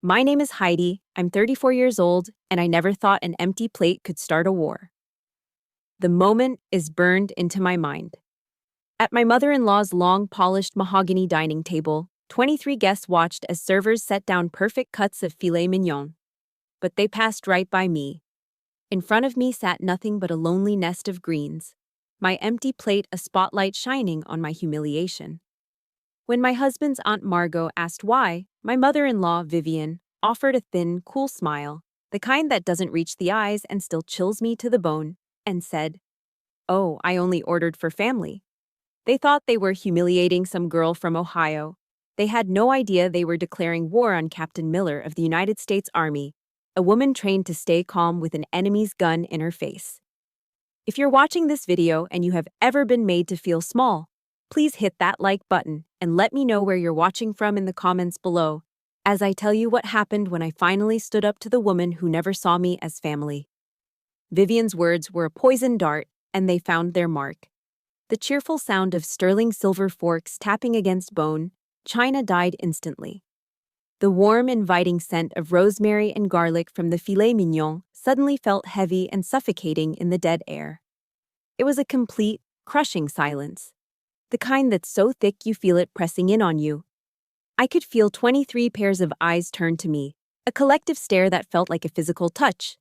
My name is Heidi, I'm 34 years old, and I never thought an empty plate could start a war. The moment is burned into my mind. At my mother-in-law's long, polished mahogany dining table, 23 guests watched as servers set down perfect cuts of filet mignon. But they passed right by me. In front of me sat nothing but a lonely nest of greens, my empty plate a spotlight shining on my humiliation. When my husband's Aunt Margot asked why, my mother-in-law, Vivian, offered a thin, cool smile, the kind that doesn't reach the eyes and still chills me to the bone, and said, "Oh, I only ordered for family." They thought they were humiliating some girl from Ohio. They had no idea they were declaring war on Captain Miller of the United States Army, a woman trained to stay calm with an enemy's gun in her face. If you're watching this video and you have ever been made to feel small, please hit that like button and let me know where you're watching from in the comments below, as I tell you what happened when I finally stood up to the woman who never saw me as family. Vivian's words were a poisoned dart, and they found their mark. The cheerful sound of sterling silver forks tapping against bone, china died instantly. The warm, inviting scent of rosemary and garlic from the filet mignon suddenly felt heavy and suffocating in the dead air. It was a complete, crushing silence. The kind that's so thick you feel it pressing in on you. I could feel 23 pairs of eyes turn to me, a collective stare that felt like a physical touch.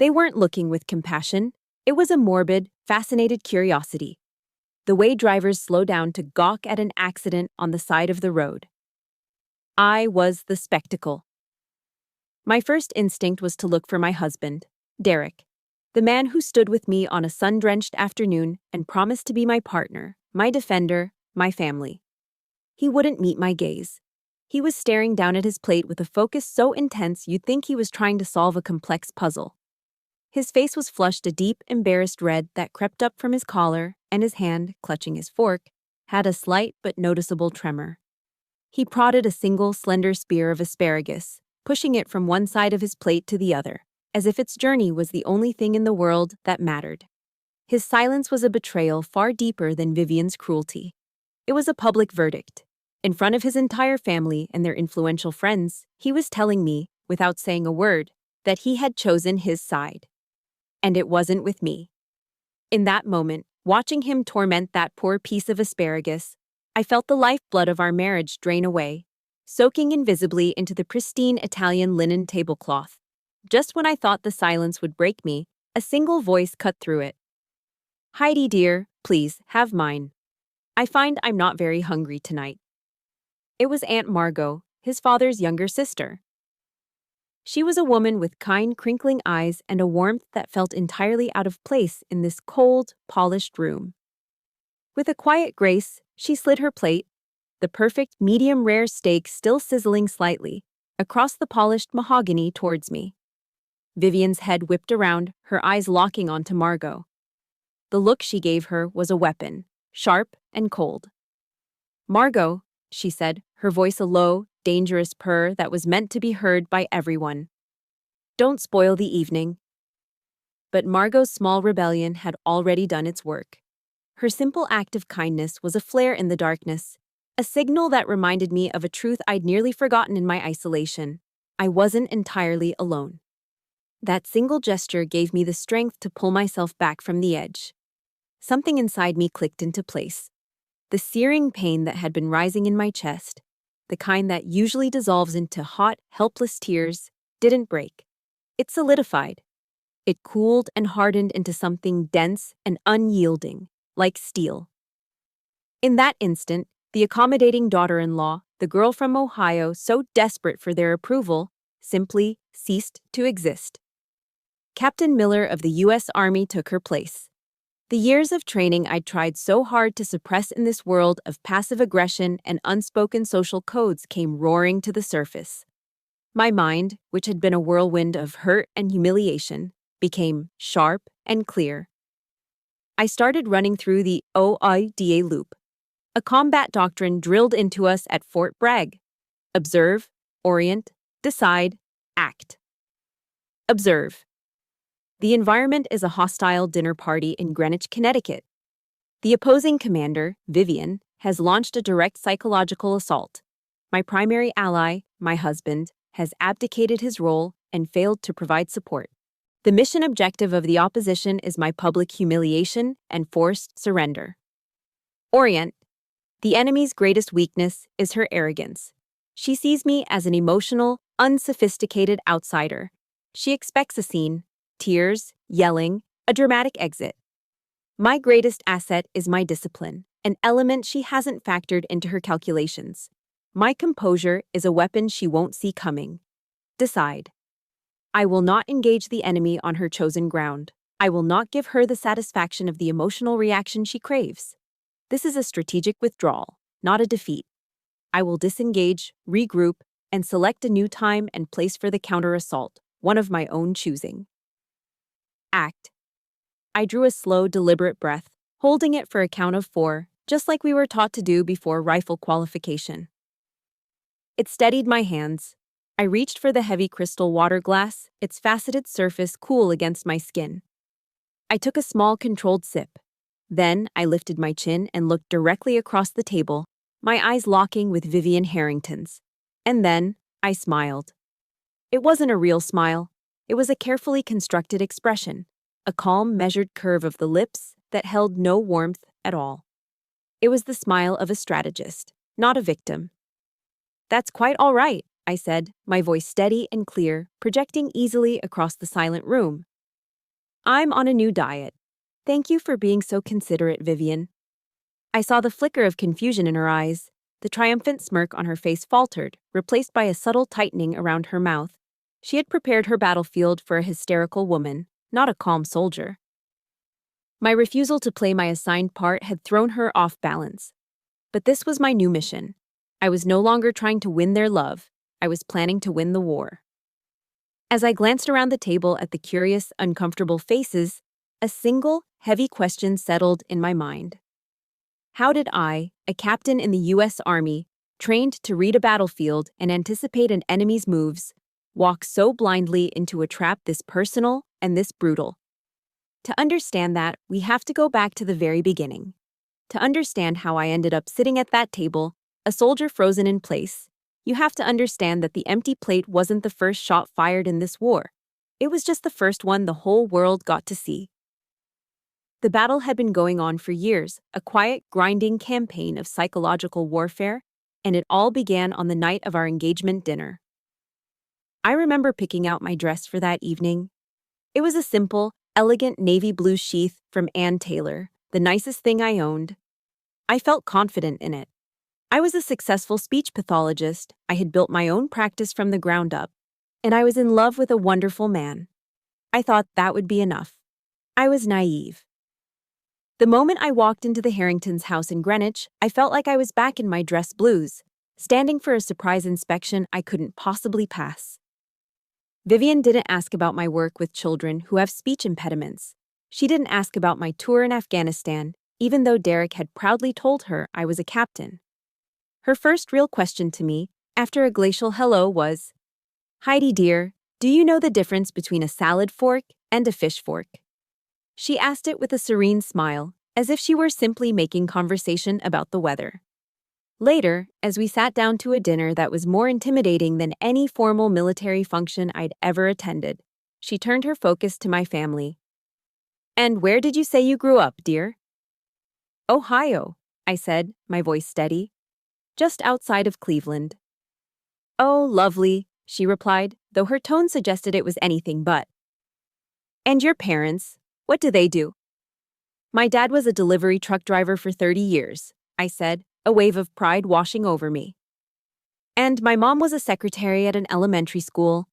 They weren't looking with compassion. It was a morbid, fascinated curiosity. The way drivers slow down to gawk at an accident on the side of the road. I was the spectacle. My first instinct was to look for my husband, Derek, the man who stood with me on a sun-drenched afternoon and promised to be my partner, my defender, my family. He wouldn't meet my gaze. He was staring down at his plate with a focus so intense you'd think he was trying to solve a complex puzzle. His face was flushed a deep, embarrassed red that crept up from his collar, and his hand, clutching his fork, had a slight but noticeable tremor. He prodded a single, slender spear of asparagus, pushing it from one side of his plate to the other, as if its journey was the only thing in the world that mattered. His silence was a betrayal far deeper than Vivian's cruelty. It was a public verdict. In front of his entire family and their influential friends, he was telling me, without saying a word, that he had chosen his side. And it wasn't with me. In that moment, watching him torment that poor piece of asparagus, I felt the lifeblood of our marriage drain away, soaking invisibly into the pristine Italian linen tablecloth. Just when I thought the silence would break me, a single voice cut through it. "Heidi, dear, please, have mine. I find I'm not very hungry tonight." It was Aunt Margot, his father's younger sister. She was a woman with kind, crinkling eyes and a warmth that felt entirely out of place in this cold, polished room. With a quiet grace, she slid her plate, the perfect medium-rare steak still sizzling slightly, across the polished mahogany towards me. Vivian's head whipped around, her eyes locking onto Margot. The look she gave her was a weapon, sharp and cold. "Margot," she said, her voice a low, dangerous purr that was meant to be heard by everyone. "Don't spoil the evening." But Margot's small rebellion had already done its work. Her simple act of kindness was a flare in the darkness, a signal that reminded me of a truth I'd nearly forgotten in my isolation. I wasn't entirely alone. That single gesture gave me the strength to pull myself back from the edge. Something inside me clicked into place. The searing pain that had been rising in my chest, the kind that usually dissolves into hot, helpless tears, didn't break. It solidified. It cooled and hardened into something dense and unyielding, like steel. In that instant, the accommodating daughter-in-law, the girl from Ohio so desperate for their approval, simply ceased to exist. Captain Miller of the U.S. Army took her place. The years of training I'd tried so hard to suppress in this world of passive aggression and unspoken social codes came roaring to the surface. My mind, which had been a whirlwind of hurt and humiliation, became sharp and clear. I started running through the OIDA loop, a combat doctrine drilled into us at Fort Bragg. Observe, orient, decide, act. Observe. The environment is a hostile dinner party in Greenwich, Connecticut. The opposing commander, Vivian, has launched a direct psychological assault. My primary ally, my husband, has abdicated his role and failed to provide support. The mission objective of the opposition is my public humiliation and forced surrender. Orient. The enemy's greatest weakness is her arrogance. She sees me as an emotional, unsophisticated outsider. She expects a scene, tears, yelling, a dramatic exit. My greatest asset is my discipline, an element she hasn't factored into her calculations. My composure is a weapon she won't see coming. Decide. I will not engage the enemy on her chosen ground. I will not give her the satisfaction of the emotional reaction she craves. This is a strategic withdrawal, not a defeat. I will disengage, regroup, and select a new time and place for the counter-assault, one of my own choosing. Act. I drew a slow, deliberate breath, holding it for a count of 4, just like we were taught to do before rifle qualification. It steadied my hands. I reached for the heavy crystal water glass, its faceted surface cool against my skin. I took a small, controlled sip. Then I lifted my chin and looked directly across the table, my eyes locking with Vivian Harrington's. And then I smiled. It wasn't a real smile. It was a carefully constructed expression, a calm, measured curve of the lips that held no warmth at all. It was the smile of a strategist, not a victim. "That's quite all right," I said, my voice steady and clear, projecting easily across the silent room. "I'm on a new diet. Thank you for being so considerate, Vivian." I saw the flicker of confusion in her eyes. The triumphant smirk on her face faltered, replaced by a subtle tightening around her mouth. She had prepared her battlefield for a hysterical woman, not a calm soldier. My refusal to play my assigned part had thrown her off balance. But this was my new mission. I was no longer trying to win their love. I was planning to win the war. As I glanced around the table at the curious, uncomfortable faces, a single, heavy question settled in my mind. How did I, a captain in the U.S. Army, trained to read a battlefield and anticipate an enemy's moves, walk so blindly into a trap this personal and this brutal? To understand that, we have to go back to the very beginning. To understand how I ended up sitting at that table, a soldier frozen in place, you have to understand that the empty plate wasn't the first shot fired in this war. It was just the first one the whole world got to see. The battle had been going on for years, a quiet, grinding campaign of psychological warfare, and it all began on the night of our engagement dinner. I remember picking out my dress for that evening. It was a simple, elegant navy blue sheath from Ann Taylor, the nicest thing I owned. I felt confident in it. I was a successful speech pathologist. I had built my own practice from the ground up, and I was in love with a wonderful man. I thought that would be enough. I was naive. The moment I walked into the Harringtons' house in Greenwich, I felt like I was back in my dress blues, standing for a surprise inspection I couldn't possibly pass. Vivian didn't ask about my work with children who have speech impediments. She didn't ask about my tour in Afghanistan, even though Derek had proudly told her I was a captain. Her first real question to me, after a glacial hello, was, "Heidi dear, do you know the difference between a salad fork and a fish fork?" She asked it with a serene smile, as if she were simply making conversation about the weather. Later, as we sat down to a dinner that was more intimidating than any formal military function I'd ever attended, she turned her focus to my family. "And where did you say you grew up, dear?" "Ohio," I said, my voice steady. "Just outside of Cleveland." "Oh, lovely," she replied, though her tone suggested it was anything but. "And your parents, what do they do?" "My dad was a delivery truck driver for 30 years, I said, a wave of pride washing over me. "And my mom was a secretary at an elementary school."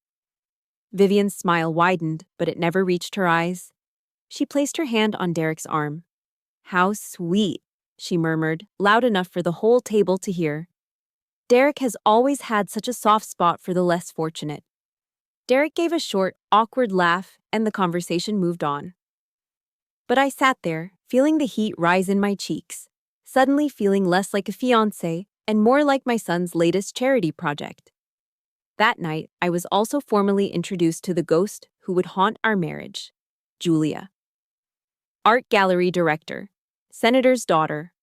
Vivian's smile widened, but it never reached her eyes. She placed her hand on Derek's arm. "How sweet," she murmured, loud enough for the whole table to hear. Derek has always had such a soft spot for the less fortunate. Derek gave a short, awkward laugh, and the conversation moved on. But I sat there, feeling the heat rise in my cheeks, suddenly feeling less like a fiancé and more like my son's latest charity project. That night, I was also formally introduced to the ghost who would haunt our marriage, Julia. Art gallery director, senator's daughter.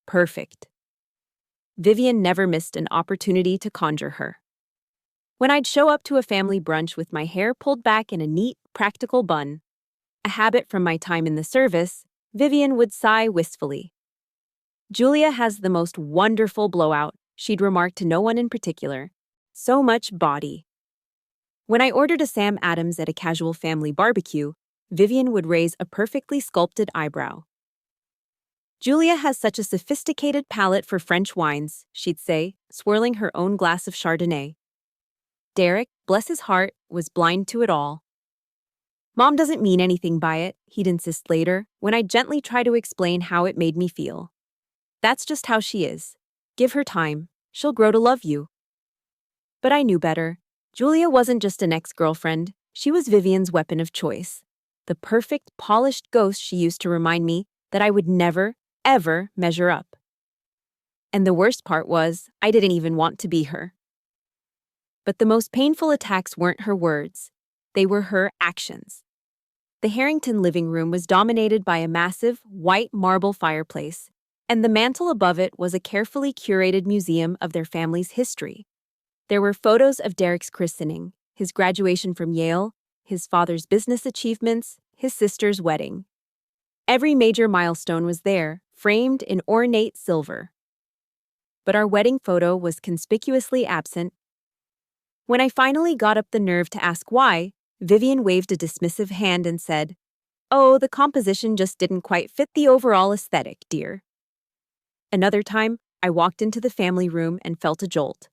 Perfect. Vivian never missed an opportunity to conjure her. When I'd show up to a family brunch with my hair pulled back in a neat, practical bun, a habit from my time in the service, Vivian would sigh wistfully. Julia has the most wonderful blowout, she'd remark to no one in particular. So much body. When I ordered a Sam Adams at a casual family barbecue, Vivian would raise a perfectly sculpted eyebrow. Julia has such a sophisticated palate for French wines, she'd say, swirling her own glass of Chardonnay. Derek, bless his heart, was blind to it all. Mom doesn't mean anything by it, he'd insist later, when I'd gently try to explain how it made me feel. That's just how she is. Give her time, she'll grow to love you. But I knew better. Julia wasn't just an ex-girlfriend, she was Vivian's weapon of choice. The perfect, polished ghost she used to remind me that I would never, ever measure up. And the worst part was, I didn't even want to be her. But the most painful attacks weren't her words. They were her actions. The Harrington living room was dominated by a massive, white marble fireplace, and the mantel above it was a carefully curated museum of their family's history. There were photos of Derek's christening, his graduation from Yale, his father's business achievements, his sister's wedding. Every major milestone was there, framed in ornate silver. But our wedding photo was conspicuously absent. When I finally got up the nerve to ask why, Vivian waved a dismissive hand and said, "Oh, the composition just didn't quite fit the overall aesthetic, dear." Another time, I walked into the family room and felt a jolt.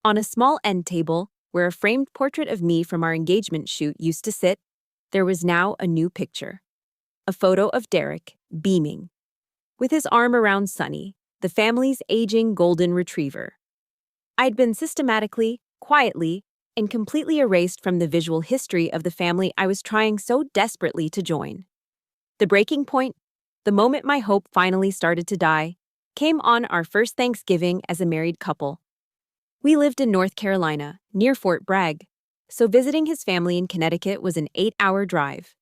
On a small end table, where a framed portrait of me from our engagement shoot used to sit, there was now a new picture. A photo of Derek, beaming, with his arm around Sunny, the family's aging golden retriever. I'd been systematically, quietly, and completely erased from the visual history of the family I was trying so desperately to join. The breaking point, the moment my hope finally started to die, came on our first Thanksgiving as a married couple. We lived in North Carolina, near Fort Bragg, so visiting his family in Connecticut was an 8-hour drive.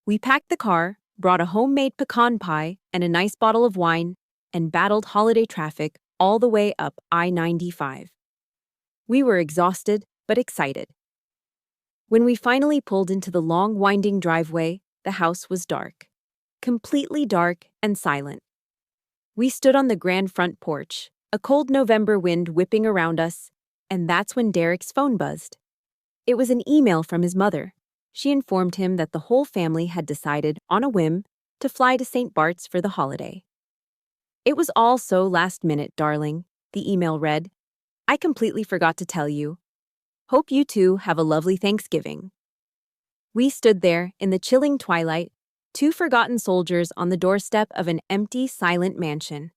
We packed the car, brought a homemade pecan pie and a nice bottle of wine, and battled holiday traffic all the way up I-95. We were exhausted, but excited. When we finally pulled into the long, winding driveway, the house was dark. Completely dark and silent. We stood on the grand front porch, a cold November wind whipping around us, and that's when Derek's phone buzzed. It was an email from his mother. She informed him that the whole family had decided, on a whim, to fly to St. Bart's for the holiday. "It was all so last minute, darling," the email read. "I completely forgot to tell you. Hope you two have a lovely Thanksgiving." We stood there, in the chilling twilight, two forgotten soldiers on the doorstep of an empty, silent mansion.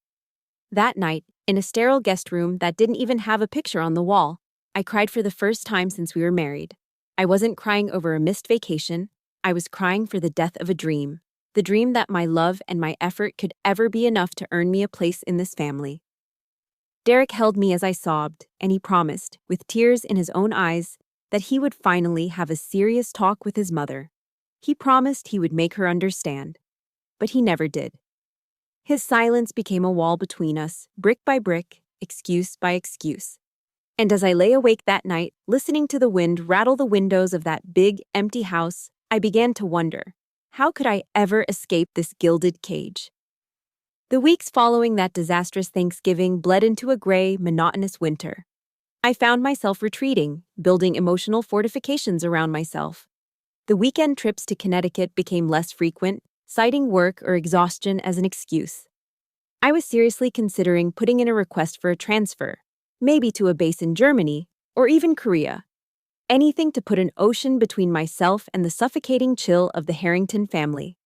That night, in a sterile guest room that didn't even have a picture on the wall, I cried for the first time since we were married. I wasn't crying over a missed vacation. I was crying for the death of a dream. The dream that my love and my effort could ever be enough to earn me a place in this family. Derek held me as I sobbed, and he promised, with tears in his own eyes, that he would finally have a serious talk with his mother. He promised he would make her understand. But he never did. His silence became a wall between us, brick by brick, excuse by excuse. And as I lay awake that night, listening to the wind rattle the windows of that big, empty house, I began to wonder, how could I ever escape this gilded cage? The weeks following that disastrous Thanksgiving bled into a gray, monotonous winter. I found myself retreating, building emotional fortifications around myself. The weekend trips to Connecticut became less frequent, citing work or exhaustion as an excuse. I was seriously considering putting in a request for a transfer, maybe to a base in Germany, or even Korea. Anything to put an ocean between myself and the suffocating chill of the Harrington family.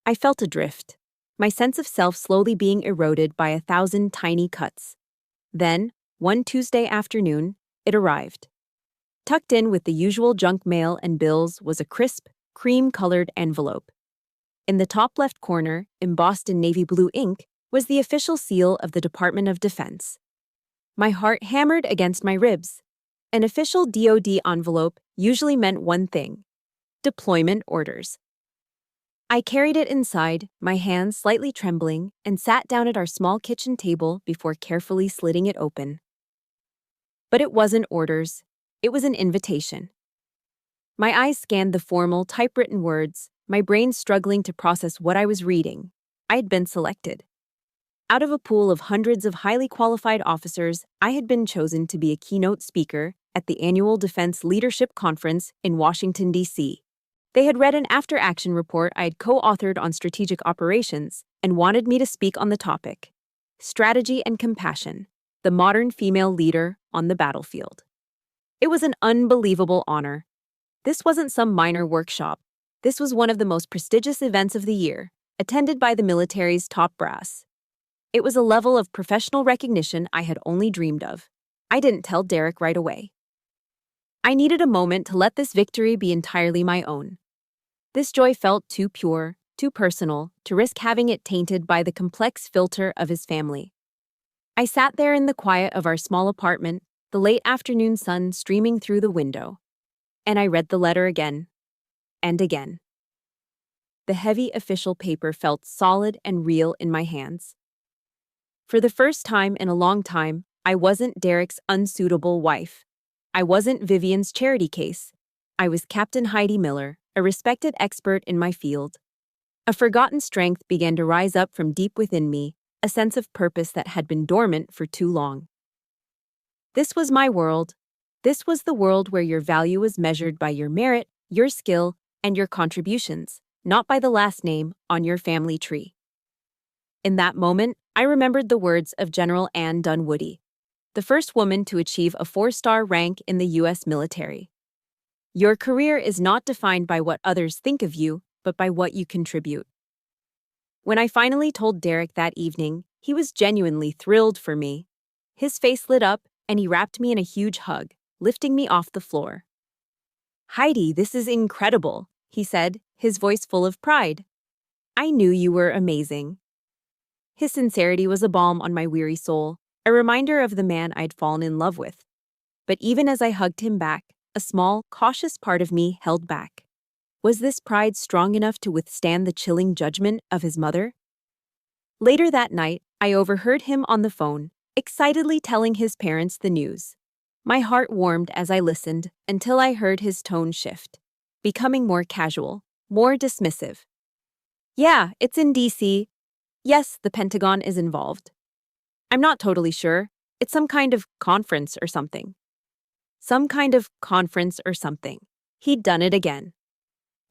I felt adrift, my sense of self slowly being eroded by 1,000 tiny cuts. Then, one Tuesday afternoon, it arrived. Tucked in with the usual junk mail and bills was a crisp, cream-colored envelope. In the top left corner, embossed in navy blue ink, was the official seal of the Department of Defense. My heart hammered against my ribs. An official DoD envelope usually meant one thing: deployment orders. I carried it inside, my hands slightly trembling, and sat down at our small kitchen table before carefully slitting it open. But it wasn't orders. It was an invitation. My eyes scanned the formal, typewritten words, my brain struggling to process what I was reading. I had been selected. Out of a pool of hundreds of highly qualified officers, I had been chosen to be a keynote speaker at the annual Defense Leadership Conference in Washington, D.C. They had read an after-action report I had co-authored on strategic operations and wanted me to speak on the topic: Strategy and Compassion, the Modern Female Leader on the Battlefield. It was an unbelievable honor. This wasn't some minor workshop. This was one of the most prestigious events of the year, attended by the military's top brass. It was a level of professional recognition I had only dreamed of. I didn't tell Derek right away. I needed a moment to let this victory be entirely my own. This joy felt too pure, too personal, to risk having it tainted by the complex filter of his family. I sat there in the quiet of our small apartment, the late afternoon sun streaming through the window, and I read the letter again and again. The heavy official paper felt solid and real in my hands. For the first time in a long time, I wasn't Derek's unsuitable wife. I wasn't Vivian's charity case. I was Captain Heidi Miller, a respected expert in my field. A forgotten strength began to rise up from deep within me, a sense of purpose that had been dormant for too long. This was my world. This was the world where your value was measured by your merit, your skill, and your contributions, not by the last name on your family tree. In that moment, I remembered the words of General Ann Dunwoody, the first woman to achieve a 4-star rank in the U.S. military. Your career is not defined by what others think of you, but by what you contribute. When I finally told Derek that evening, he was genuinely thrilled for me. His face lit up, and he wrapped me in a huge hug, lifting me off the floor. "Heidi, this is incredible," he said, his voice full of pride. "I knew you were amazing." His sincerity was a balm on my weary soul, a reminder of the man I'd fallen in love with. But even as I hugged him back, a small, cautious part of me held back. Was this pride strong enough to withstand the chilling judgment of his mother? Later that night, I overheard him on the phone, excitedly telling his parents the news. My heart warmed as I listened until I heard his tone shift, becoming more casual, more dismissive. "Yeah, it's in D.C. Yes, the Pentagon is involved. I'm not totally sure. It's some kind of conference or something." Some kind of conference or something. He'd done it again.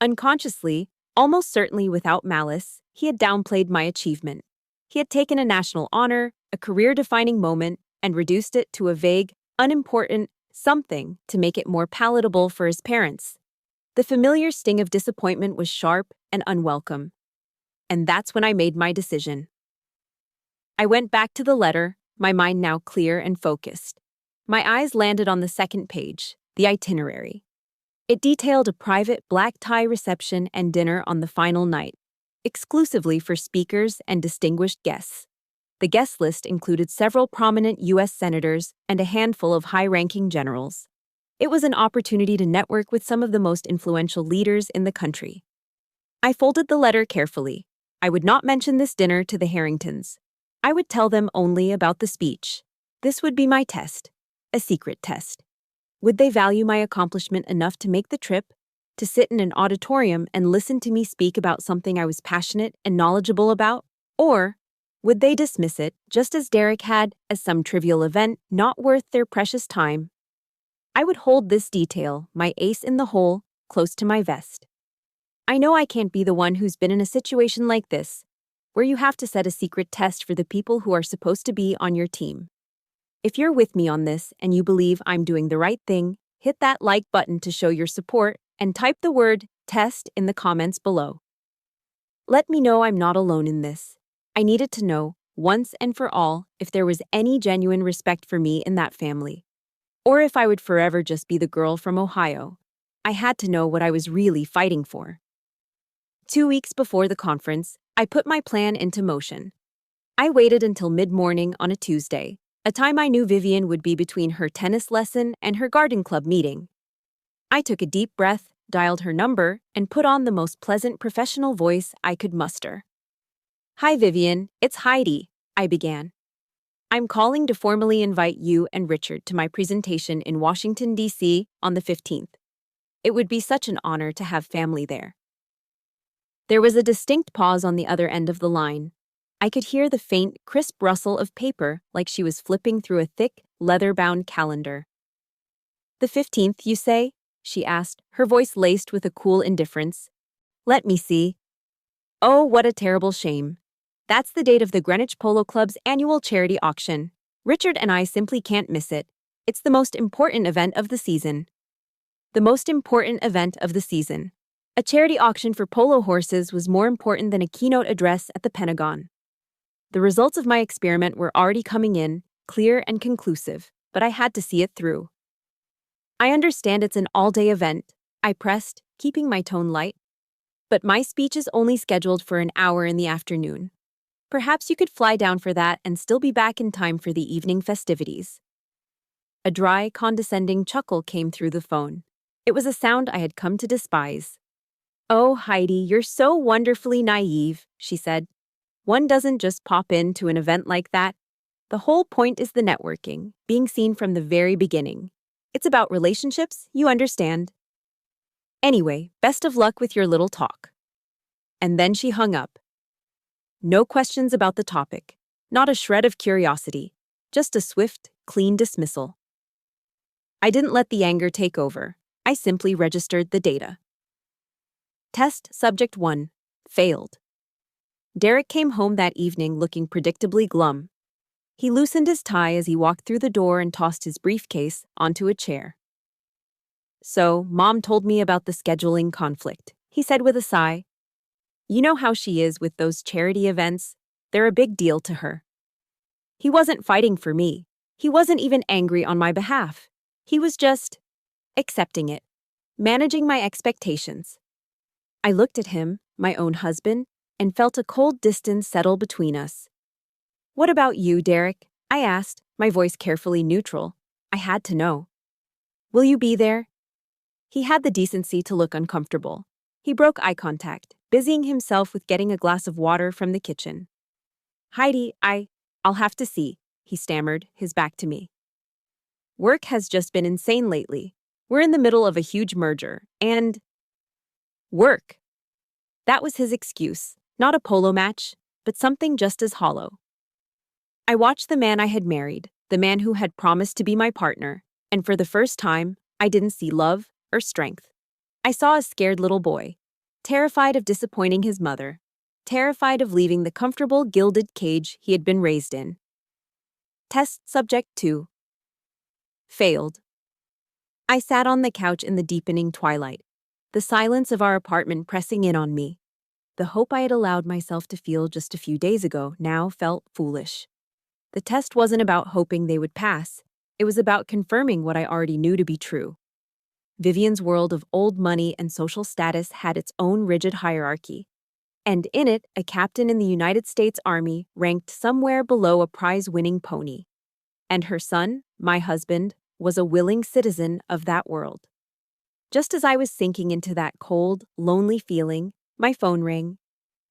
Unconsciously, almost certainly without malice, he had downplayed my achievement. He had taken a national honor, a career-defining moment, and reduced it to a vague, unimportant something to make it more palatable for his parents. The familiar sting of disappointment was sharp and unwelcome. And that's when I made my decision. I went back to the letter, my mind now clear and focused. My eyes landed on the second page, the itinerary. It detailed a private black-tie reception and dinner on the final night, exclusively for speakers and distinguished guests. The guest list included several prominent U.S. senators and a handful of high-ranking generals. It was an opportunity to network with some of the most influential leaders in the country. I folded the letter carefully. I would not mention this dinner to the Harringtons. I would tell them only about the speech. This would be my test, a secret test. Would they value my accomplishment enough to make the trip, to sit in an auditorium and listen to me speak about something I was passionate and knowledgeable about? Or would they dismiss it, just as Derek had, as some trivial event not worth their precious time? I would hold this detail, my ace in the hole, close to my vest. I know I can't be the one who's been in a situation like this, where you have to set a secret test for the people who are supposed to be on your team. If you're with me on this and you believe I'm doing the right thing, hit that like button to show your support and type the word "test" in the comments below. Let me know I'm not alone in this. I needed to know, once and for all, if there was any genuine respect for me in that family. Or if I would forever just be the girl from Ohio. I had to know what I was really fighting for. 2 weeks before the conference, I put my plan into motion. I waited until mid-morning on a Tuesday, a time I knew Vivian would be between her tennis lesson and her garden club meeting. I took a deep breath, dialed her number, and put on the most pleasant professional voice I could muster. "Hi, Vivian, it's Heidi," I began. I'm calling to formally invite you and Richard to my presentation in Washington, D.C. on the 15th. It would be such an honor to have family there. There was a distinct pause on the other end of the line. I could hear the faint, crisp rustle of paper like she was flipping through a thick, leather-bound calendar. The 15th, you say? She asked, her voice laced with a cool indifference. Let me see. Oh, what a terrible shame. That's the date of the Greenwich Polo Club's annual charity auction. Richard and I simply can't miss it. It's the most important event of the season. The most important event of the season. A charity auction for polo horses was more important than a keynote address at the Pentagon. The results of my experiment were already coming in, clear and conclusive, but I had to see it through. I understand it's an all-day event, I pressed, keeping my tone light. But my speech is only scheduled for an hour in the afternoon. Perhaps you could fly down for that and still be back in time for the evening festivities. A dry, condescending chuckle came through the phone. It was a sound I had come to despise. Oh, Heidi, you're so wonderfully naive, she said. One doesn't just pop into an event like that. The whole point is the networking, being seen from the very beginning. It's about relationships, you understand. Anyway, best of luck with your little talk. And then she hung up. No questions about the topic, not a shred of curiosity, just a swift, clean dismissal. I didn't let the anger take over. I simply registered the data. Test Subject 1. Failed. Derek came home that evening looking predictably glum. He loosened his tie as he walked through the door and tossed his briefcase onto a chair. So, Mom told me about the scheduling conflict, he said with a sigh. You know how she is with those charity events. They're a big deal to her. He wasn't fighting for me. He wasn't even angry on my behalf. He was just accepting it, managing my expectations. I looked at him, my own husband, and felt a cold distance settle between us. What about you, Derek? I asked, my voice carefully neutral. I had to know. Will you be there? He had the decency to look uncomfortable. He broke eye contact, busying himself with getting a glass of water from the kitchen. Heidi, I'll have to see, he stammered, his back to me. Work has just been insane lately. We're in the middle of a huge merger, and work. That was his excuse, not a polo match, but something just as hollow. I watched the man I had married, the man who had promised to be my partner, and for the first time, I didn't see love or strength. I saw a scared little boy, terrified of disappointing his mother, terrified of leaving the comfortable gilded cage he had been raised in. Test Subject 2. Failed. I sat on the couch in the deepening twilight, the silence of our apartment pressing in on me. The hope I had allowed myself to feel just a few days ago now felt foolish. The test wasn't about hoping they would pass. It was about confirming what I already knew to be true. Vivian's world of old money and social status had its own rigid hierarchy, and in it, a captain in the United States Army ranked somewhere below a prize-winning pony. And her son, my husband, was a willing citizen of that world. Just as I was sinking into that cold, lonely feeling, my phone rang,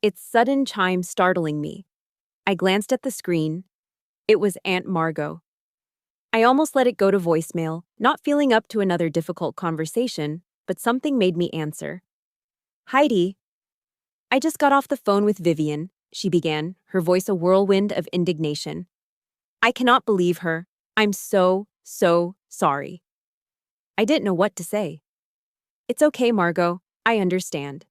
its sudden chime startling me. I glanced at the screen. It was Aunt Margot. I almost let it go to voicemail, not feeling up to another difficult conversation, but something made me answer. Heidi. I just got off the phone with Vivian, she began, her voice a whirlwind of indignation. I cannot believe her. I'm so sorry. I didn't know what to say. It's okay, Margot. I understand.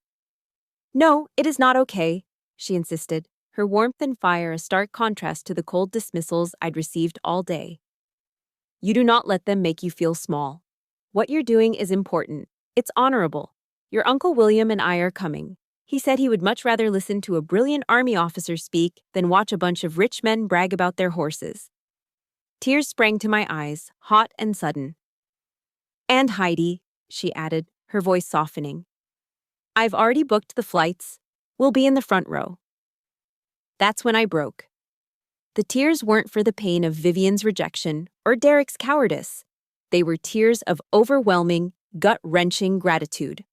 No, it is not okay, she insisted, her warmth and fire a stark contrast to the cold dismissals I'd received all day. You do not let them make you feel small. What you're doing is important. It's honorable. Your Uncle William and I are coming. He said he would much rather listen to a brilliant army officer speak than watch a bunch of rich men brag about their horses. Tears sprang to my eyes, hot and sudden. And Heidi, she added, her voice softening. I've already booked the flights. We'll be in the front row. That's when I broke. The tears weren't for the pain of Vivian's rejection or Derek's cowardice. They were tears of overwhelming, gut-wrenching gratitude.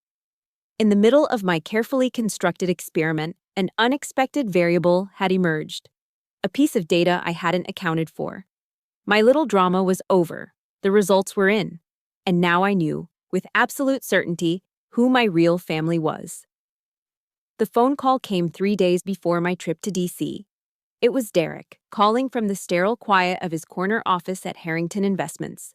In the middle of my carefully constructed experiment, an unexpected variable had emerged. a piece of data I hadn't accounted for. My little drama was over. The results were in. And now I knew, with absolute certainty, who my real family was. The phone call came 3 days before my trip to DC. It was Derek, calling from the sterile quiet of his corner office at Harrington Investments.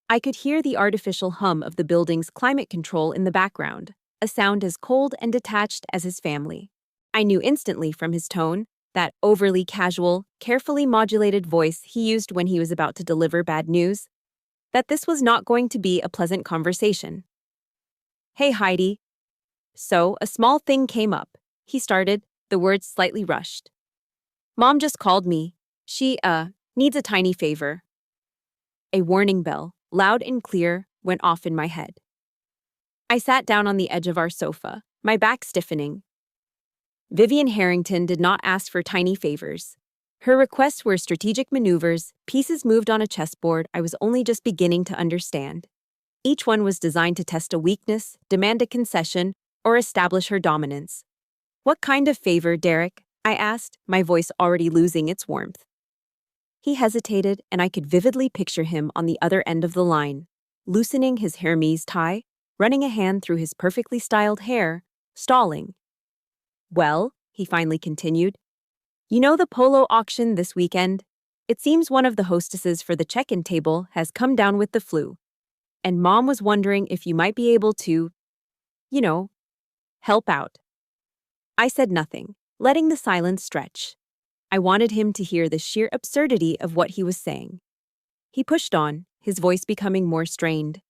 I could hear the artificial hum of the building's climate control in the background, a sound as cold and detached as his family. I knew instantly from his tone, that overly casual, carefully modulated voice he used when he was about to deliver bad news, that this was not going to be a pleasant conversation. "Hey, Heidi." "So, a small thing came up," he started, the words slightly rushed. "Mom just called me. She, needs a tiny favor." A warning bell, loud and clear, went off in my head. I sat down on the edge of our sofa, my back stiffening. Vivian Harrington did not ask for tiny favors. Her requests were strategic maneuvers, pieces moved on a chessboard I was only just beginning to understand. Each one was designed to test a weakness, demand a concession, or establish her dominance. "What kind of favor, Derek?" I asked, my voice already losing its warmth. He hesitated, and I could vividly picture him on the other end of the line, loosening his Hermes tie, running a hand through his perfectly styled hair, stalling. "Well," he finally continued, "you know the polo auction this weekend? It seems one of the hostesses for the check-in table has come down with the flu, and Mom was wondering if you might be able to, you know, help out." I said nothing, letting the silence stretch. I wanted him to hear the sheer absurdity of what he was saying. He pushed on, his voice becoming more strained.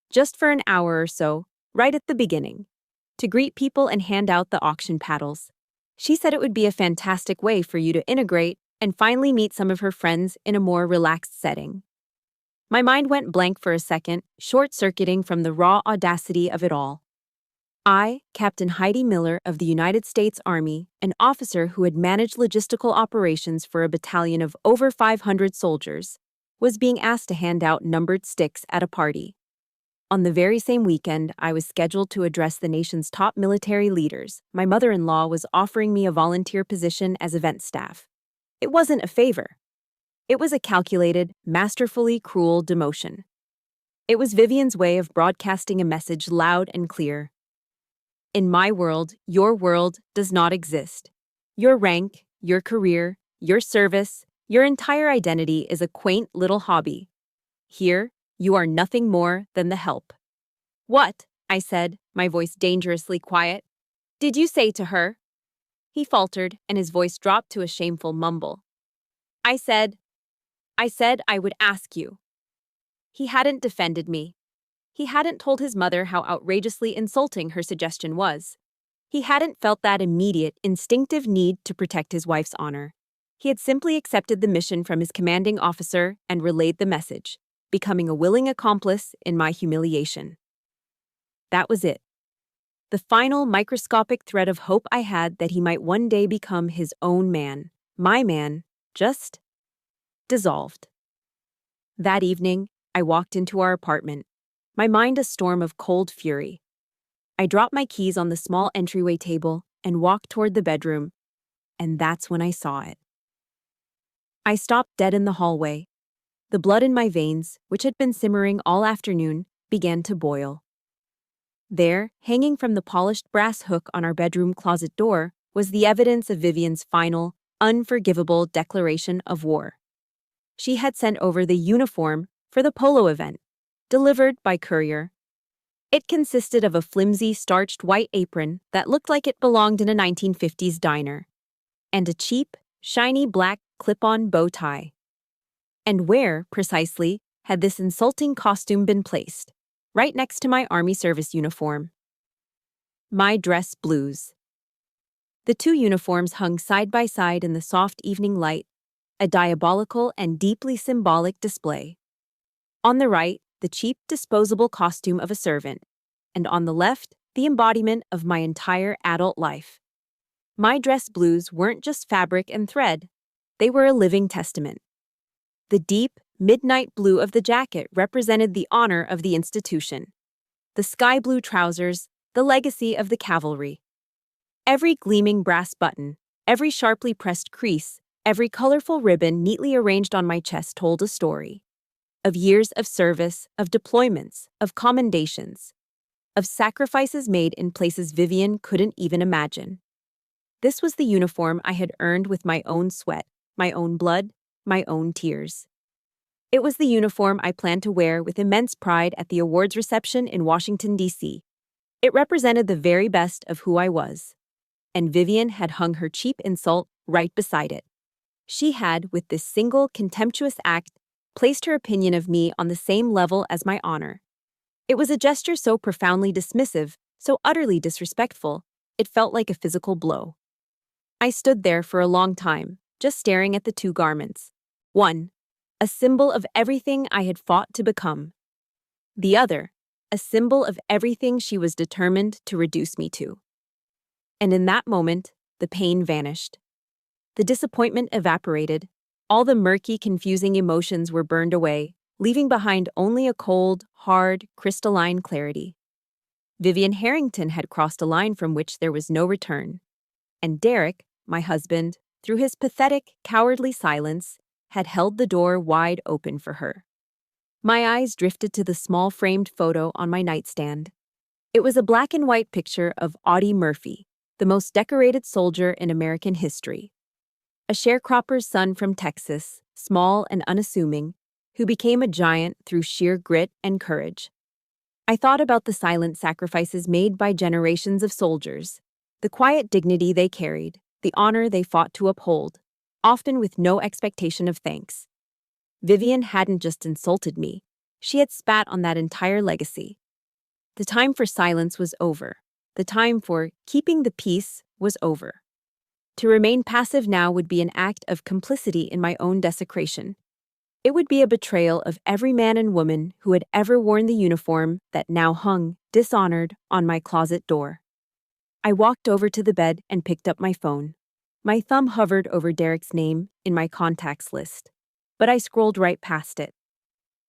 "Just for an hour or so, right at the beginning, to greet people and hand out the auction paddles. She said it would be a fantastic way for you to integrate and finally meet some of her friends in a more relaxed setting." My mind went blank for a second, short-circuiting from the raw audacity of it all. I, Captain Heidi Miller of the United States Army, an officer who had managed logistical operations for a battalion of over 500 soldiers, was being asked to hand out numbered sticks at a party. On the very same weekend I was scheduled to address the nation's top military leaders, my mother-in-law was offering me a volunteer position as event staff. It wasn't a favor. It was a calculated, masterfully cruel demotion. It was Vivian's way of broadcasting a message loud and clear. In my world, your world does not exist. Your rank, your career, your service, your entire identity is a quaint little hobby. Here, you are nothing more than the help. "What?" I said, my voice dangerously quiet. "Did you say to her?" He faltered, and his voice dropped to a shameful mumble. I said I would ask you." He hadn't defended me. He hadn't told his mother how outrageously insulting her suggestion was. He hadn't felt that immediate, instinctive need to protect his wife's honor. He had simply accepted the mission from his commanding officer and relayed the message, becoming a willing accomplice in my humiliation. That was it. The final microscopic thread of hope I had that he might one day become his own man, my man, just dissolved. That evening, I walked into our apartment, my mind a storm of cold fury. I dropped my keys on the small entryway table and walked toward the bedroom, and that's when I saw it. I stopped dead in the hallway. The blood in my veins, which had been simmering all afternoon, began to boil. There, hanging from the polished brass hook on our bedroom closet door, was the evidence of Vivian's final, unforgivable declaration of war. She had sent over the uniform for the polo event, delivered by courier. It consisted of a flimsy, starched white apron that looked like it belonged in a 1950s diner, and a cheap, shiny black clip-on bow tie. And where, precisely, had this insulting costume been placed? Right next to my Army service uniform. My dress blues. The two uniforms hung side by side in the soft evening light, a diabolical and deeply symbolic display. On the right, the cheap, disposable costume of a servant, and on the left, the embodiment of my entire adult life. My dress blues weren't just fabric and thread, they were a living testament. The deep, midnight blue of the jacket represented the honor of the institution. The sky blue trousers, the legacy of the cavalry. Every gleaming brass button, every sharply pressed crease, Every colorful ribbon neatly arranged on my chest told a story of years of service, of deployments, of commendations, of sacrifices made in places Vivian couldn't even imagine. This was the uniform I had earned with my own sweat, my own blood, my own tears. It was the uniform I planned to wear with immense pride at the awards reception in Washington, D.C. It represented the very best of who I was. And Vivian had hung her cheap insult right beside it. She had, with this single contemptuous act, placed her opinion of me on the same level as my honor. It was a gesture so profoundly dismissive, so utterly disrespectful, it felt like a physical blow. I stood there for a long time, just staring at the two garments. One, a symbol of everything I had fought to become. The other, a symbol of everything she was determined to reduce me to. And in that moment, the pain vanished. The disappointment evaporated. All the murky, confusing emotions were burned away, leaving behind only a cold, hard, crystalline clarity. Vivian Harrington had crossed a line from which there was no return. And Derek, my husband, through his pathetic, cowardly silence, had held the door wide open for her. My eyes drifted to the small framed photo on my nightstand. It was a black and white picture of Audie Murphy, the most decorated soldier in American history. A sharecropper's son from Texas, small and unassuming, who became a giant through sheer grit and courage. I thought about the silent sacrifices made by generations of soldiers, the quiet dignity they carried, the honor they fought to uphold, often with no expectation of thanks. Vivian hadn't just insulted me, she had spat on that entire legacy. The time for silence was over. The time for keeping the peace was over. To remain passive now would be an act of complicity in my own desecration. It would be a betrayal of every man and woman who had ever worn the uniform that now hung, dishonored, on my closet door. I walked over to the bed and picked up my phone. My thumb hovered over Derek's name in my contacts list, but I scrolled right past it.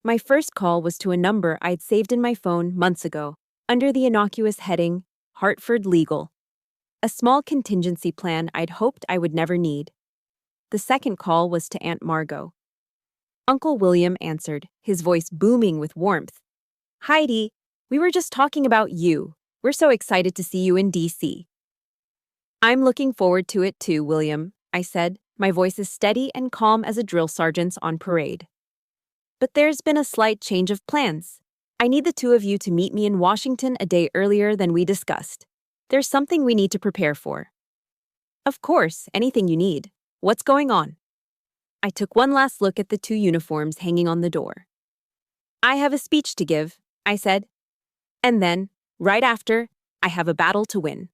My first call was to a number I'd saved in my phone months ago, under the innocuous heading, Hartford Legal. A small contingency plan I'd hoped I would never need. The second call was to Aunt Margot. Uncle William answered, his voice booming with warmth. "Heidi, we were just talking about you. We're so excited to see you in D.C. "I'm looking forward to it too, William," I said, my voice as steady and calm as a drill sergeant's on parade. "But there's been a slight change of plans. I need the two of you to meet me in Washington a day earlier than we discussed. There's something we need to prepare for." "Of course, anything you need. What's going on?" I took one last look at the two uniforms hanging on the door. "I have a speech to give," I said. "And then, right after, I have a battle to win."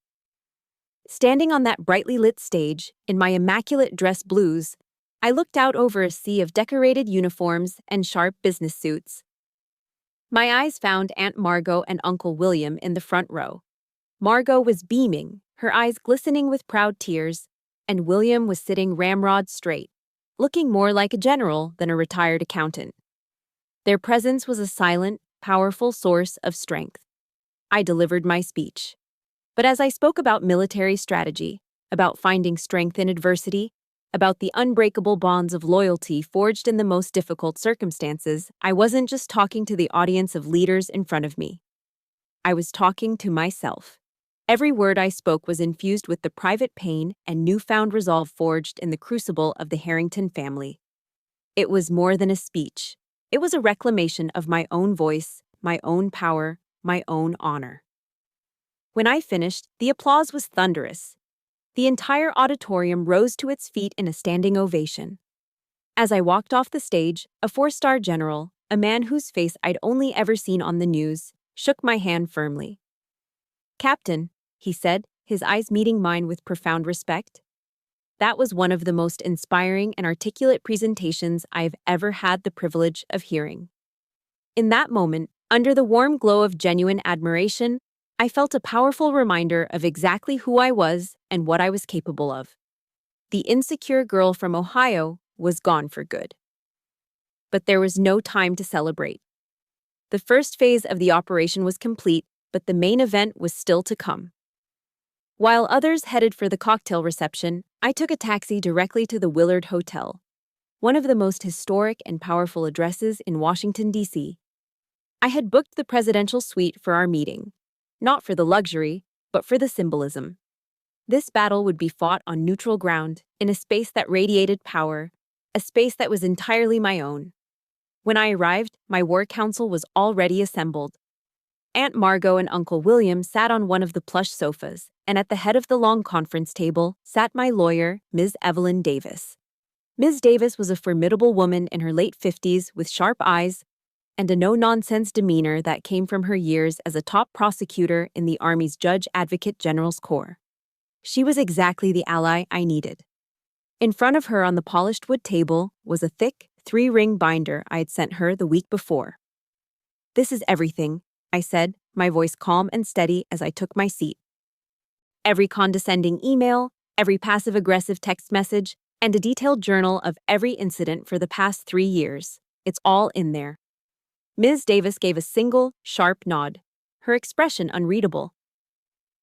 Standing on that brightly lit stage, in my immaculate dress blues, I looked out over a sea of decorated uniforms and sharp business suits. My eyes found Aunt Margot and Uncle William in the front row. Margot was beaming, her eyes glistening with proud tears, and William was sitting ramrod straight, looking more like a general than a retired accountant. Their presence was a silent, powerful source of strength. I delivered my speech. But as I spoke about military strategy, about finding strength in adversity, about the unbreakable bonds of loyalty forged in the most difficult circumstances, I wasn't just talking to the audience of leaders in front of me. I was talking to myself. Every word I spoke was infused with the private pain and newfound resolve forged in the crucible of the Harrington family. It was more than a speech. It was a reclamation of my own voice, my own power, my own honor. When I finished, the applause was thunderous. The entire auditorium rose to its feet in a standing ovation. As I walked off the stage, a 4-star general, a man whose face I'd only ever seen on the news, shook my hand firmly. "Captain," he said, his eyes meeting mine with profound respect. That was one of the most inspiring and articulate presentations I've ever had the privilege of hearing. In that moment, under the warm glow of genuine admiration, I felt a powerful reminder of exactly who I was and what I was capable of. The insecure girl from Ohio was gone for good. But there was no time to celebrate. The first phase of the operation was complete, but the main event was still to come. While others headed for the cocktail reception, I took a taxi directly to the Willard Hotel, one of the most historic and powerful addresses in Washington, D.C. I had booked the presidential suite for our meeting, not for the luxury, but for the symbolism. This battle would be fought on neutral ground, in a space that radiated power, a space that was entirely my own. When I arrived, my war council was already assembled. Aunt Margot and Uncle William sat on one of the plush sofas, and at the head of the long conference table sat my lawyer, Ms. Evelyn Davis. Ms. Davis was a formidable woman in her late 50s with sharp eyes and a no-nonsense demeanor that came from her years as a top prosecutor in the Army's Judge Advocate General's Corps. She was exactly the ally I needed. In front of her on the polished wood table was a thick, 3-ring binder I had sent her the week before. "This is everything," I said, my voice calm and steady as I took my seat. "Every condescending email, every passive-aggressive text message, and a detailed journal of every incident for the past 3 years. It's all in there." Ms. Davis gave a single, sharp nod, her expression unreadable.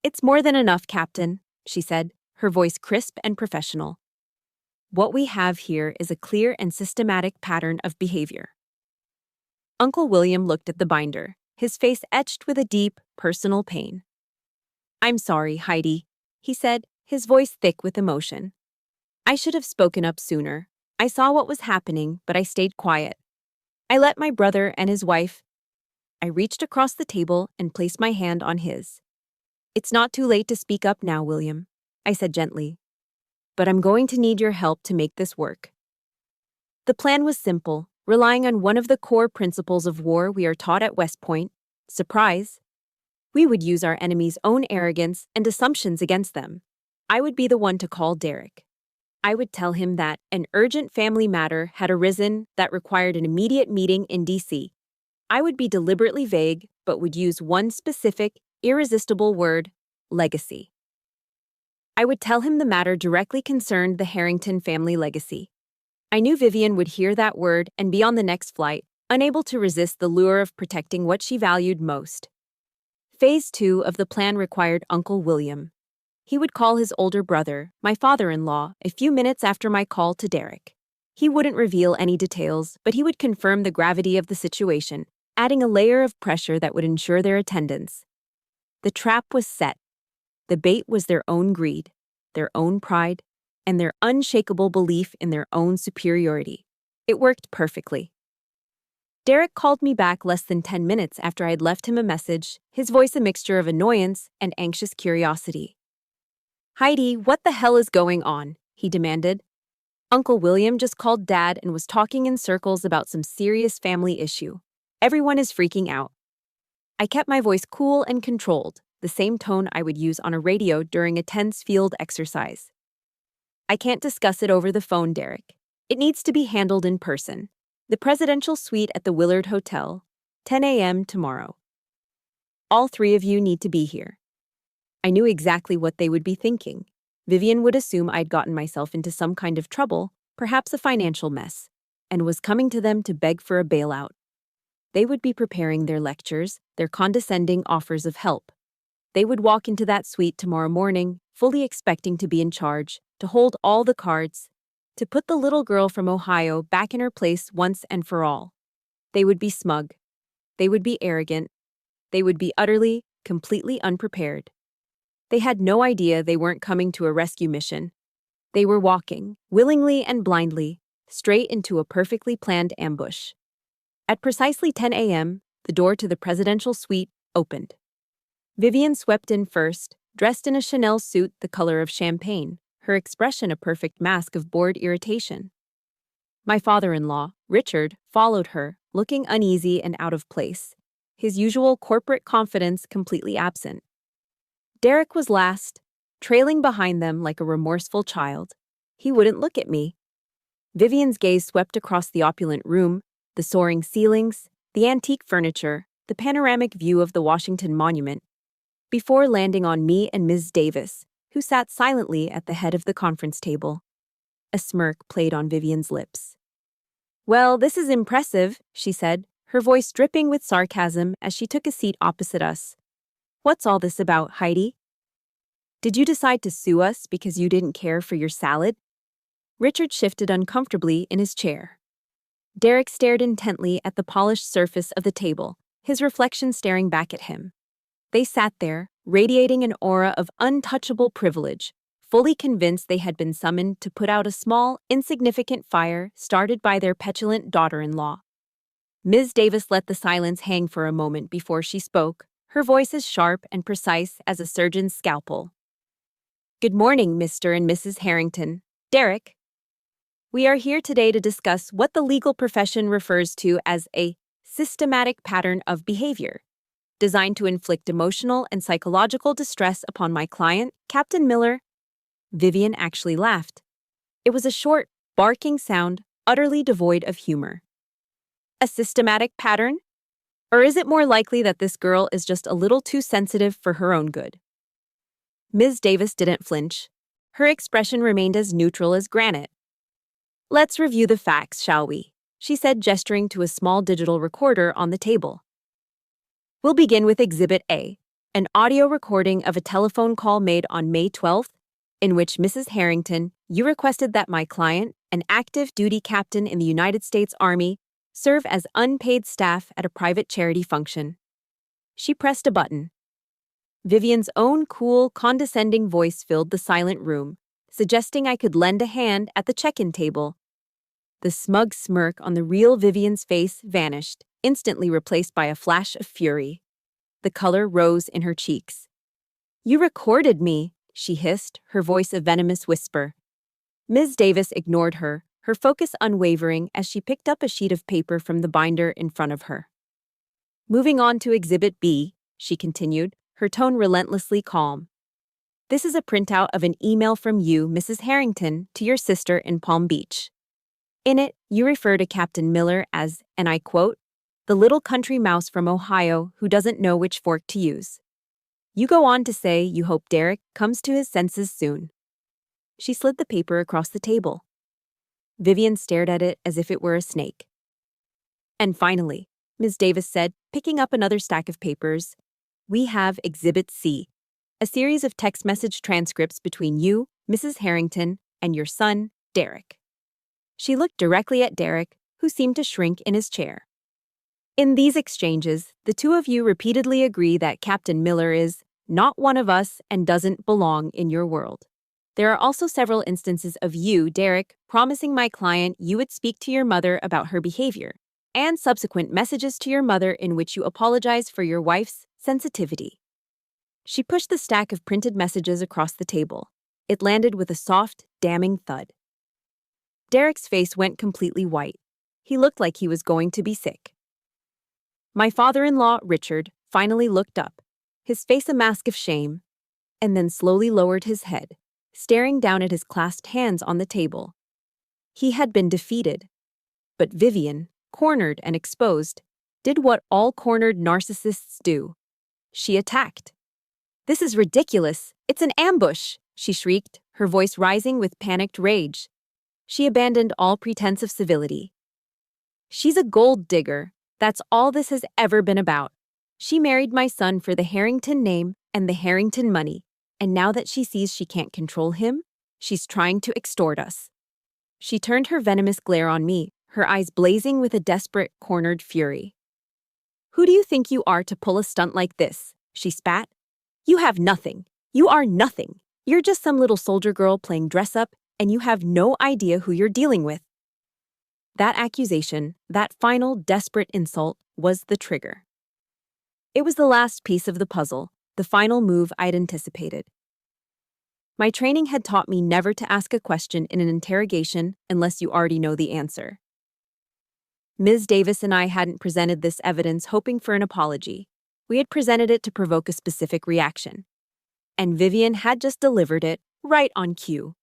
"It's more than enough, Captain," she said, her voice crisp and professional. "What we have here is a clear and systematic pattern of behavior." Uncle William looked at the binder, his face etched with a deep, personal pain. "I'm sorry, Heidi," he said, his voice thick with emotion. "I should have spoken up sooner. I saw what was happening, but I stayed quiet. I let my brother and his wife—" I reached across the table and placed my hand on his. "It's not too late to speak up now, William," I said gently. "But I'm going to need your help to make this work." The plan was simple, relying on one of the core principles of war we are taught at West Point: surprise. We would use our enemy's own arrogance and assumptions against them. I would be the one to call Derek. I would tell him that an urgent family matter had arisen that required an immediate meeting in D.C. I would be deliberately vague, but would use one specific, irresistible word: legacy. I would tell him the matter directly concerned the Harrington family legacy. I knew Vivian would hear that word and be on the next flight, unable to resist the lure of protecting what she valued most. Phase 2 of the plan required Uncle William. He would call his older brother, my father-in-law, a few minutes after my call to Derek. He wouldn't reveal any details, but he would confirm the gravity of the situation, adding a layer of pressure that would ensure their attendance. The trap was set. The bait was their own greed, their own pride, and their unshakable belief in their own superiority. It worked perfectly. Derek called me back less than 10 minutes after I had left him a message, his voice a mixture of annoyance and anxious curiosity. "Heidi, what the hell is going on?" he demanded. "Uncle William just called Dad and was talking in circles about some serious family issue. Everyone is freaking out." I kept my voice cool and controlled, the same tone I would use on a radio during a tense field exercise. "I can't discuss it over the phone, Derek. It needs to be handled in person. The presidential suite at the Willard Hotel, 10 a.m. tomorrow. All 3 of you need to be here." I knew exactly what they would be thinking. Vivian would assume I'd gotten myself into some kind of trouble, perhaps a financial mess, and was coming to them to beg for a bailout. They would be preparing their lectures, their condescending offers of help. They would walk into that suite tomorrow morning, fully expecting to be in charge, to hold all the cards, to put the little girl from Ohio back in her place once and for all. They would be smug. They would be arrogant. They would be utterly, completely unprepared. They had no idea they weren't coming to a rescue mission. They were walking, willingly and blindly, straight into a perfectly planned ambush. At precisely 10 a.m., the door to the presidential suite opened. Vivian swept in first, dressed in a Chanel suit the color of champagne, her expression a perfect mask of bored irritation. My father-in-law, Richard, followed her, looking uneasy and out of place, his usual corporate confidence completely absent. Derek was last, trailing behind them like a remorseful child. He wouldn't look at me. Vivian's gaze swept across the opulent room, the soaring ceilings, the antique furniture, the panoramic view of the Washington Monument, before landing on me and Ms. Davis, who sat silently at the head of the conference table. A smirk played on Vivian's lips. "Well, this is impressive," she said, her voice dripping with sarcasm as she took a seat opposite us. "What's all this about, Heidi?" Did you decide to sue us because you didn't care for your salad? Richard shifted uncomfortably in his chair. Derek stared intently at the polished surface of the table, his reflection staring back at him. They sat there, radiating an aura of untouchable privilege, fully convinced they had been summoned to put out a small, insignificant fire started by their petulant daughter-in-law. Ms. Davis let the silence hang for a moment before she spoke, her voice as sharp and precise as a surgeon's scalpel. Good morning, Mr. and Mrs. Harrington. Derek. We are here today to discuss what the legal profession refers to as a systematic pattern of behavior, designed to inflict emotional and psychological distress upon my client, Captain Miller. Vivian actually laughed. It was a short, barking sound, utterly devoid of humor. A systematic pattern? Or is it more likely that this girl is just a little too sensitive for her own good? Ms. Davis didn't flinch. Her expression remained as neutral as granite. Let's review the facts, shall we? She said, gesturing to a small digital recorder on the table. We'll begin with Exhibit A, an audio recording of a telephone call made on May 12th, in which Mrs. Harrington, you requested that my client, an active duty captain in the United States Army, serve as unpaid staff at a private charity function. She pressed a button. Vivian's own cool, condescending voice filled the silent room, suggesting I could lend a hand at the check-in table. The smug smirk on the real Vivian's face vanished, instantly replaced by a flash of fury. The color rose in her cheeks. You recorded me, she hissed, her voice a venomous whisper. Ms. Davis ignored her, her focus unwavering as she picked up a sheet of paper from the binder in front of her. Moving on to Exhibit B, she continued, her tone relentlessly calm. This is a printout of an email from you, Mrs. Harrington, to your sister in Palm Beach. In it, you refer to Captain Miller as, and I quote, the little country mouse from Ohio who doesn't know which fork to use. You go on to say you hope Derek comes to his senses soon. She slid the paper across the table. Vivian stared at it as if it were a snake. And finally, Ms. Davis said, picking up another stack of papers, we have Exhibit C, a series of text message transcripts between you, Mrs. Harrington, and your son, Derek. She looked directly at Derek, who seemed to shrink in his chair. In these exchanges, the two of you repeatedly agree that Captain Miller is not one of us and doesn't belong in your world. There are also several instances of you, Derek, promising my client you would speak to your mother about her behavior, and subsequent messages to your mother in which you apologize for your wife's sensitivity. She pushed the stack of printed messages across the table. It landed with a soft, damning thud. Derek's face went completely white. He looked like he was going to be sick. My father-in-law, Richard, finally looked up, his face a mask of shame, and then slowly lowered his head, staring down at his clasped hands on the table. He had been defeated. But Vivian, cornered and exposed, did what all cornered narcissists do. She attacked. This is ridiculous. It's an ambush, she shrieked, her voice rising with panicked rage. She abandoned all pretense of civility. She's a gold digger. That's all this has ever been about. She married my son for the Harrington name and the Harrington money, and now that she sees she can't control him, she's trying to extort us. She turned her venomous glare on me, her eyes blazing with a desperate, cornered fury. Who do you think you are to pull a stunt like this? She spat. You have nothing. You are nothing. You're just some little soldier girl playing dress-up, and you have no idea who you're dealing with. That accusation, that final desperate insult, was the trigger. It was the last piece of the puzzle, the final move I'd anticipated. My training had taught me never to ask a question in an interrogation unless you already know the answer. Ms. Davis and I hadn't presented this evidence hoping for an apology. We had presented it to provoke a specific reaction. And Vivian had just delivered it, right on cue.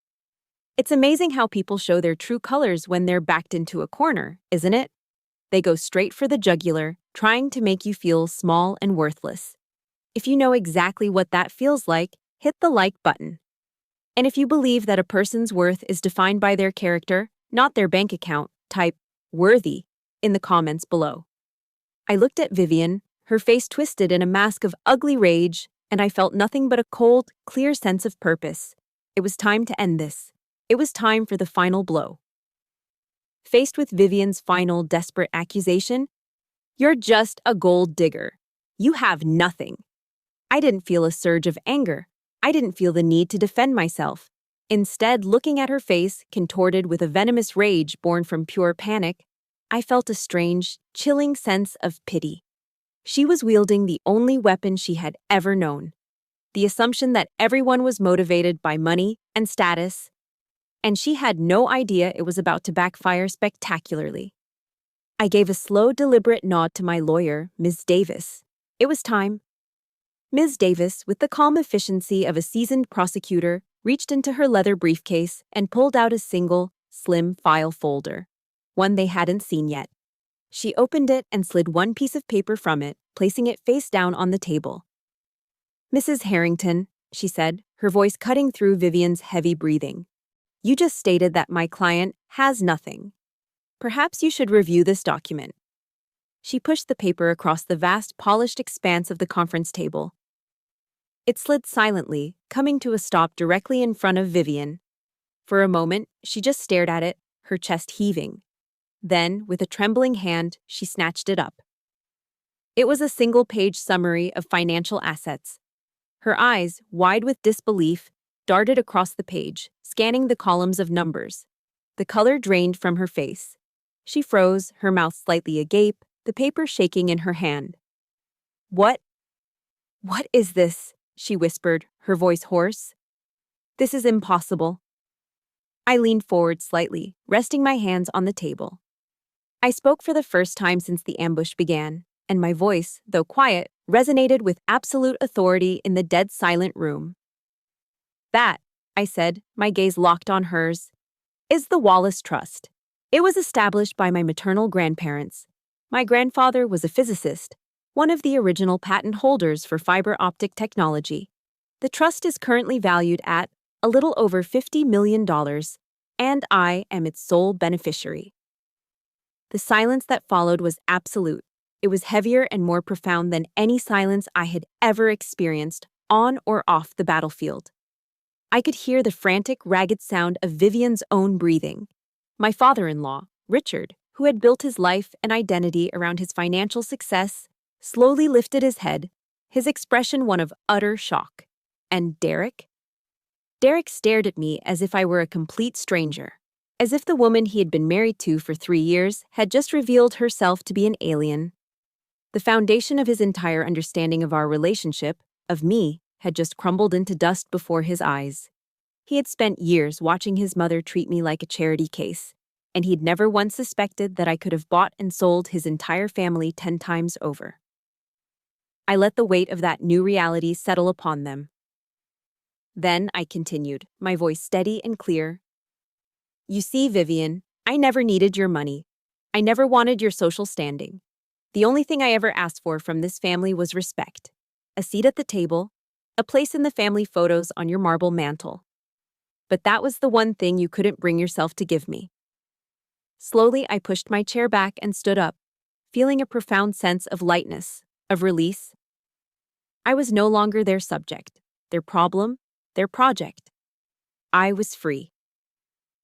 It's amazing how people show their true colors when they're backed into a corner, isn't it? They go straight for the jugular, trying to make you feel small and worthless. If you know exactly what that feels like, hit the like button. And if you believe that a person's worth is defined by their character, not their bank account, type worthy in the comments below. I looked at Vivian, her face twisted in a mask of ugly rage, and I felt nothing but a cold, clear sense of purpose. It was time to end this. It was time for the final blow. Faced with Vivian's final, desperate accusation, "You're just a gold digger. You have nothing." I didn't feel a surge of anger. I didn't feel the need to defend myself. Instead, looking at her face, contorted with a venomous rage born from pure panic, I felt a strange, chilling sense of pity. She was wielding the only weapon she had ever known, the assumption that everyone was motivated by money and status, and she had no idea it was about to backfire spectacularly. I gave a slow, deliberate nod to my lawyer, Ms. Davis. It was time. Ms. Davis, with the calm efficiency of a seasoned prosecutor, reached into her leather briefcase and pulled out a single, slim file folder, one they hadn't seen yet. She opened it and slid one piece of paper from it, placing it face down on the table. "Mrs. Harrington," she said, her voice cutting through Vivian's heavy breathing, "you just stated that my client has nothing. Perhaps you should review this document." She pushed the paper across the vast, polished expanse of the conference table. It slid silently, coming to a stop directly in front of Vivian. For a moment, she just stared at it, her chest heaving. Then, with a trembling hand, she snatched it up. It was a single-page summary of financial assets. Her eyes, wide with disbelief, darted across the page, scanning the columns of numbers. The color drained from her face. She froze, her mouth slightly agape, the paper shaking in her hand. What is this?" she whispered, her voice hoarse. "This is impossible." I leaned forward slightly, resting my hands on the table. I spoke for the first time since the ambush began, and my voice, though quiet, resonated with absolute authority in the dead silent room. "That," I said, my gaze locked on hers, "is the Wallace Trust. It was established by my maternal grandparents. My grandfather was a physicist, one of the original patent holders for fiber optic technology. The trust is currently valued at a little over $50 million, and I am its sole beneficiary." The silence that followed was absolute. It was heavier and more profound than any silence I had ever experienced, on or off the battlefield. I could hear the frantic, ragged sound of Vivian's own breathing. My father-in-law, Richard, who had built his life and identity around his financial success, slowly lifted his head, his expression one of utter shock. And Derek? Derek stared at me as if I were a complete stranger, as if the woman he had been married to for 3 years had just revealed herself to be an alien. The foundation of his entire understanding of our relationship, of me, had just crumbled into dust before his eyes. He had spent years watching his mother treat me like a charity case, and he'd never once suspected that I could have bought and sold his entire family 10 times over. I let the weight of that new reality settle upon them. Then I continued, my voice steady and clear. "You see, Vivian, I never needed your money. I never wanted your social standing. The only thing I ever asked for from this family was respect. A seat at the table, a place in the family photos on your marble mantle. But that was the one thing you couldn't bring yourself to give me." Slowly, I pushed my chair back and stood up, feeling a profound sense of lightness, of release. I was no longer their subject, their problem, their project. I was free.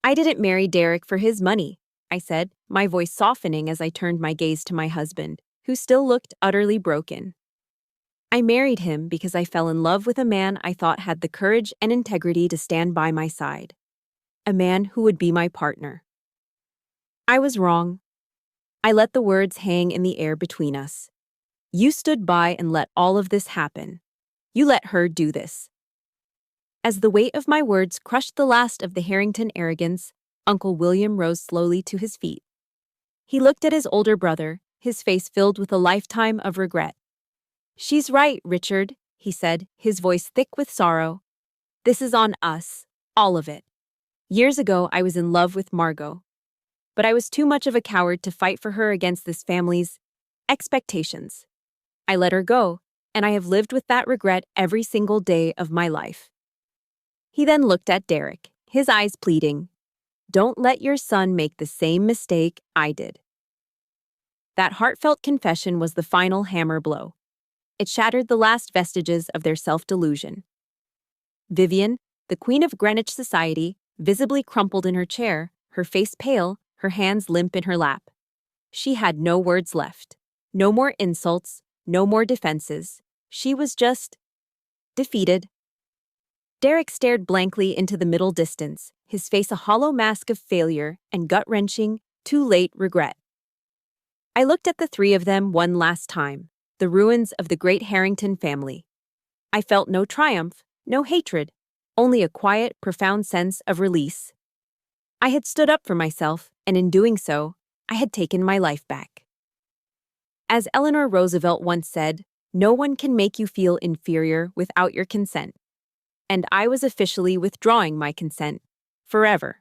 "I didn't marry Derek for his money," I said, my voice softening as I turned my gaze to my husband, who still looked utterly broken. "I married him because I fell in love with a man I thought had the courage and integrity to stand by my side. A man who would be my partner." I was wrong. I let the words hang in the air between us. "You stood by and let all of this happen. You let her do this." As the weight of my words crushed the last of the Harrington arrogance, Uncle William rose slowly to his feet. He looked at his older brother, his face filled with a lifetime of regret. "She's right, Richard," he said, his voice thick with sorrow. "This is on us, all of it. Years ago, I was in love with Margot. But I was too much of a coward to fight for her against this family's expectations. I let her go, and I have lived with that regret every single day of my life." He then looked at Derek, his eyes pleading, "Don't let your son make the same mistake I did." That heartfelt confession was the final hammer blow. It shattered the last vestiges of their self-delusion. Vivian, the queen of Greenwich society, visibly crumpled in her chair, her face pale, her hands limp in her lap. She had no words left. No more insults, no more defenses. She was just defeated. Derek stared blankly into the middle distance, his face a hollow mask of failure and gut-wrenching, too late regret. I looked at the three of them one last time, the ruins of the great Harrington family. I felt no triumph, no hatred, only a quiet, profound sense of release. I had stood up for myself, and in doing so, I had taken my life back. As Eleanor Roosevelt once said, "No one can make you feel inferior without your consent." And I was officially withdrawing my consent, forever.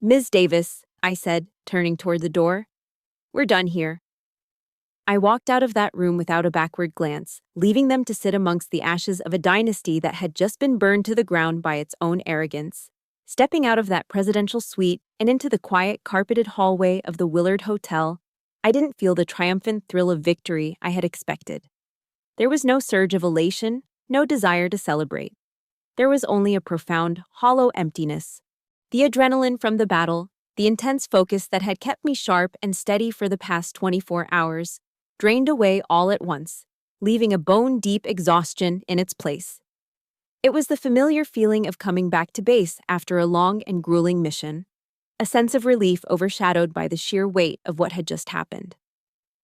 "Ms. Davis," I said, turning toward the door, "we're done here." I walked out of that room without a backward glance, leaving them to sit amongst the ashes of a dynasty that had just been burned to the ground by its own arrogance. Stepping out of that presidential suite and into the quiet, carpeted hallway of the Willard Hotel, I didn't feel the triumphant thrill of victory I had expected. There was no surge of elation, no desire to celebrate. There was only a profound, hollow emptiness. The adrenaline from the battle, the intense focus that had kept me sharp and steady for the past 24 hours, drained away all at once, leaving a bone-deep exhaustion in its place. It was the familiar feeling of coming back to base after a long and grueling mission, a sense of relief overshadowed by the sheer weight of what had just happened.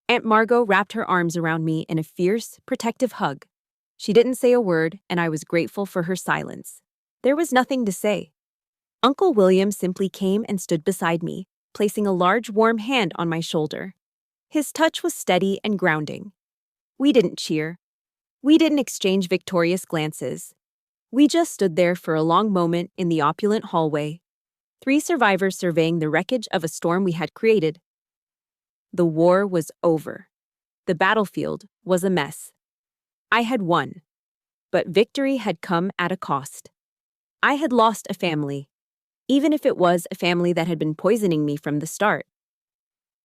Aunt Margot wrapped her arms around me in a fierce, protective hug. She didn't say a word, and I was grateful for her silence. There was nothing to say. Uncle William simply came and stood beside me, placing a large warm hand on my shoulder. His touch was steady and grounding. We didn't cheer. We didn't exchange victorious glances. We just stood there for a long moment in the opulent hallway, three survivors surveying the wreckage of a storm we had created. The war was over. The battlefield was a mess. I had won, but victory had come at a cost. I had lost a family, even if it was a family that had been poisoning me from the start.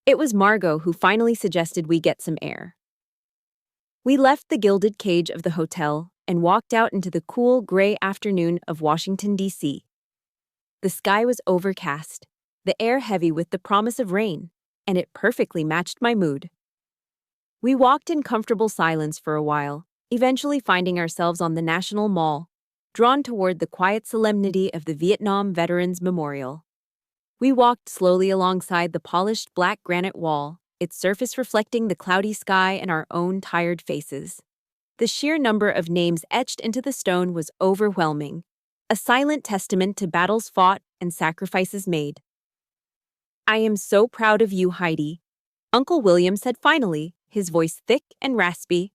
It was Margot who finally suggested we get some air. We left the gilded cage of the hotel and walked out into the cool, gray afternoon of Washington, D.C. The sky was overcast, the air heavy with the promise of rain, and it perfectly matched my mood. We walked in comfortable silence for a while, eventually finding ourselves on the National Mall, drawn toward the quiet solemnity of the Vietnam Veterans Memorial. We walked slowly alongside the polished black granite wall, its surface reflecting the cloudy sky and our own tired faces. The sheer number of names etched into the stone was overwhelming, a silent testament to battles fought and sacrifices made. "I am so proud of you, Heidi," Uncle William said finally, his voice thick and raspy.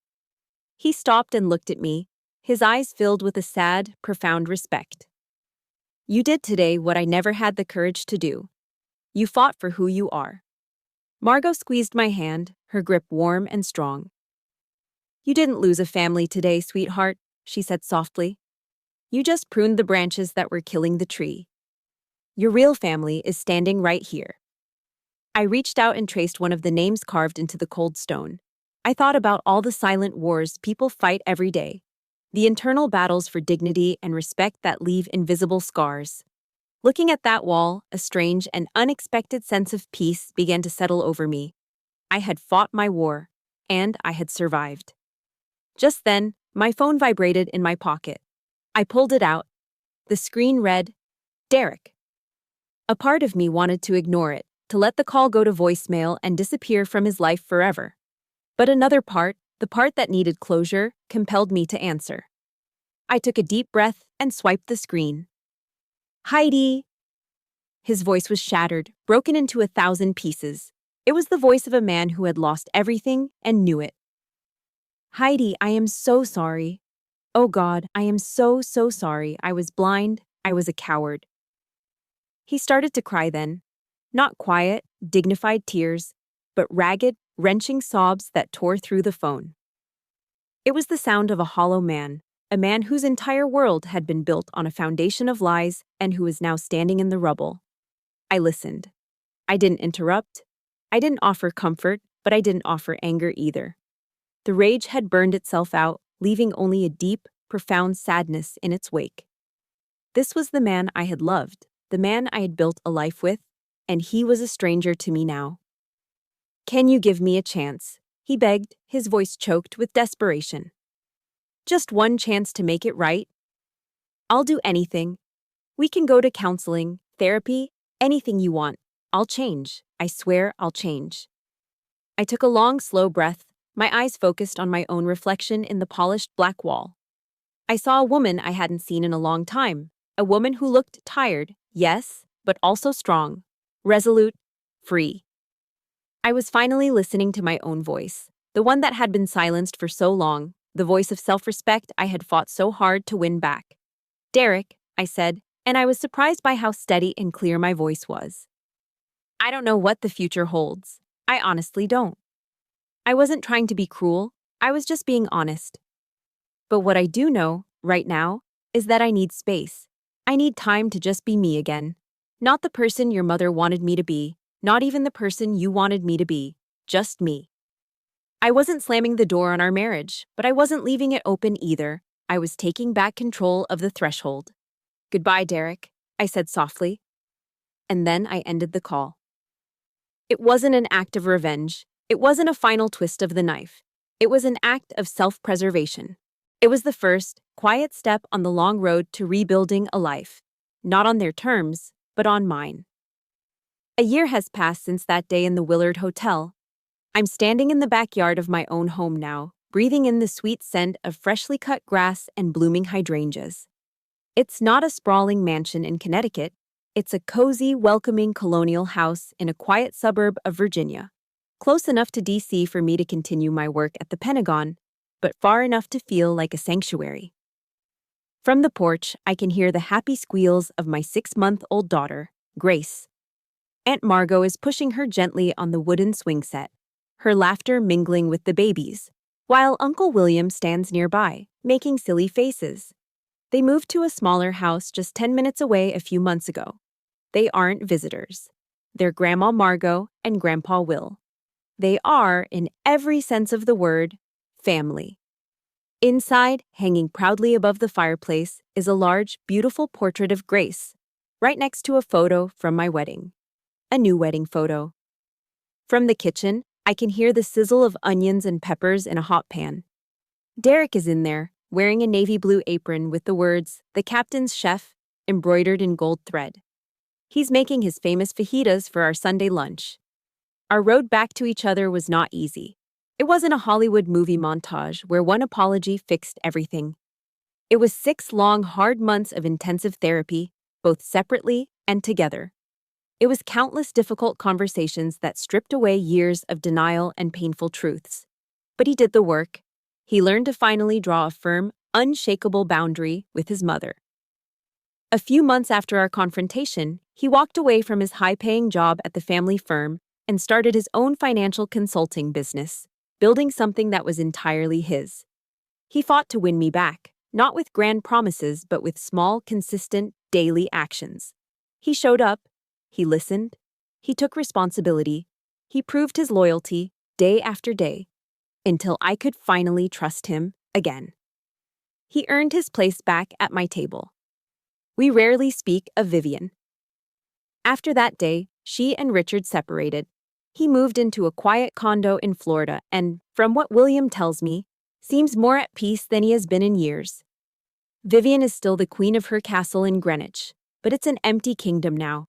He stopped and looked at me, his eyes filled with a sad, profound respect. "You did today what I never had the courage to do. You fought for who you are." Margot squeezed my hand, her grip warm and strong. "You didn't lose a family today, sweetheart," she said softly. "You just pruned the branches that were killing the tree. Your real family is standing right here." I reached out and traced one of the names carved into the cold stone. I thought about all the silent wars people fight every day, the internal battles for dignity and respect that leave invisible scars. Looking at that wall, a strange and unexpected sense of peace began to settle over me. I had fought my war, and I had survived. Just then, my phone vibrated in my pocket. I pulled it out. The screen read, "Derek." A part of me wanted to ignore it, to let the call go to voicemail and disappear from his life forever. But another part, the part that needed closure, compelled me to answer. I took a deep breath and swiped the screen. "Heidi." His voice was shattered, broken into 1,000 pieces. It was the voice of a man who had lost everything and knew it. "Heidi, I am so sorry. Oh God, I am so sorry. I was blind. I was a coward." He started to cry then. Not quiet, dignified tears, but ragged, wrenching sobs that tore through the phone. It was the sound of a hollow man, a man whose entire world had been built on a foundation of lies and who was now standing in the rubble. I listened. I didn't interrupt. I didn't offer comfort, but I didn't offer anger either. The rage had burned itself out, leaving only a deep, profound sadness in its wake. This was the man I had loved, the man I had built a life with, and he was a stranger to me now. "Can you give me a chance?" he begged, his voice choked with desperation. "Just one chance to make it right? I'll do anything. We can go to counseling, therapy, anything you want. I'll change. I swear I'll change." I took a long, slow breath, my eyes focused on my own reflection in the polished black wall. I saw a woman I hadn't seen in a long time, a woman who looked tired, yes, but also strong, resolute, free. I was finally listening to my own voice, the one that had been silenced for so long, the voice of self-respect I had fought so hard to win back. "Derek," I said, and I was surprised by how steady and clear my voice was. "I don't know what the future holds. I honestly don't. I wasn't trying to be cruel, I was just being honest. But what I do know, right now, is that I need space. I need time to just be me again. Not the person your mother wanted me to be, not even the person you wanted me to be, just me." I wasn't slamming the door on our marriage, but I wasn't leaving it open either. I was taking back control of the threshold. "Goodbye, Derek," I said softly. And then I ended the call. It wasn't an act of revenge. It wasn't a final twist of the knife. It was an act of self-preservation. It was the first, quiet step on the long road to rebuilding a life. Not on their terms, but on mine. A year has passed since that day in the Willard Hotel. I'm standing in the backyard of my own home now, breathing in the sweet scent of freshly cut grass and blooming hydrangeas. It's not a sprawling mansion in Connecticut. It's a cozy, welcoming colonial house in a quiet suburb of Virginia. Close enough to DC for me to continue my work at the Pentagon, but far enough to feel like a sanctuary. From the porch, I can hear the happy squeals of my 6-month-old daughter, Grace. Aunt Margot is pushing her gently on the wooden swing set, her laughter mingling with the babies, while Uncle William stands nearby, making silly faces. They moved to a smaller house just 10 minutes away a few months ago. They aren't visitors. They're Grandma Margot and Grandpa Will. They are, in every sense of the word, family. Inside, hanging proudly above the fireplace, is a large, beautiful portrait of Grace, right next to a photo from my wedding. A new wedding photo. From the kitchen, I can hear the sizzle of onions and peppers in a hot pan. Derek is in there, wearing a navy blue apron with the words, "The Captain's Chef," embroidered in gold thread. He's making his famous fajitas for our Sunday lunch. Our road back to each other was not easy. It wasn't a Hollywood movie montage where one apology fixed everything. It was 6 long, hard months of intensive therapy, both separately and together. It was countless difficult conversations that stripped away years of denial and painful truths. But he did the work. He learned to finally draw a firm, unshakable boundary with his mother. A few months after our confrontation, he walked away from his high-paying job at the family firm and started his own financial consulting business, building something that was entirely his. He fought to win me back, not with grand promises, but with small, consistent, daily actions. He showed up, he listened, he took responsibility, he proved his loyalty day after day, until I could finally trust him again. He earned his place back at my table. We rarely speak of Vivian. After that day, she and Richard separated. He moved into a quiet condo in Florida and, from what William tells me, seems more at peace than he has been in years. Vivian is still the queen of her castle in Greenwich, but it's an empty kingdom now.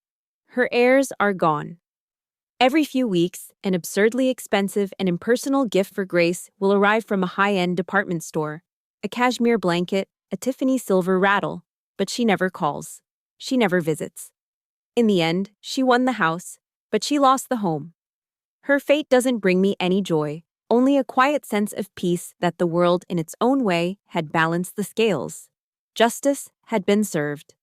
Her heirs are gone. Every few weeks, an absurdly expensive and impersonal gift for Grace will arrive from a high-end department store, a cashmere blanket, a Tiffany silver rattle, but she never calls. She never visits. In the end, she won the house, but she lost the home. Her fate doesn't bring me any joy, only a quiet sense of peace that the world in its own way had balanced the scales. Justice had been served.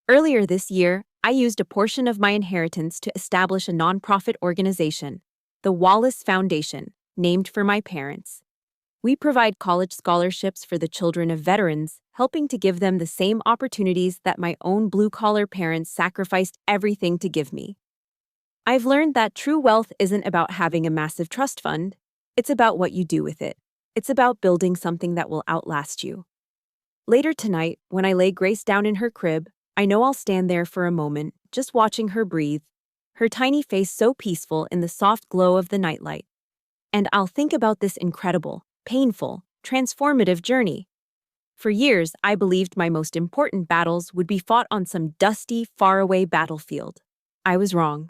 Earlier this year, I used a portion of my inheritance to establish a nonprofit organization, the Wallace Foundation, named for my parents. We provide college scholarships for the children of veterans, helping to give them the same opportunities that my own blue-collar parents sacrificed everything to give me. I've learned that true wealth isn't about having a massive trust fund. It's about what you do with it. It's about building something that will outlast you. Later tonight, when I lay Grace down in her crib, I know I'll stand there for a moment, just watching her breathe, her tiny face so peaceful in the soft glow of the nightlight. And I'll think about this incredible, painful, transformative journey. For years, I believed my most important battles would be fought on some dusty, faraway battlefield. I was wrong.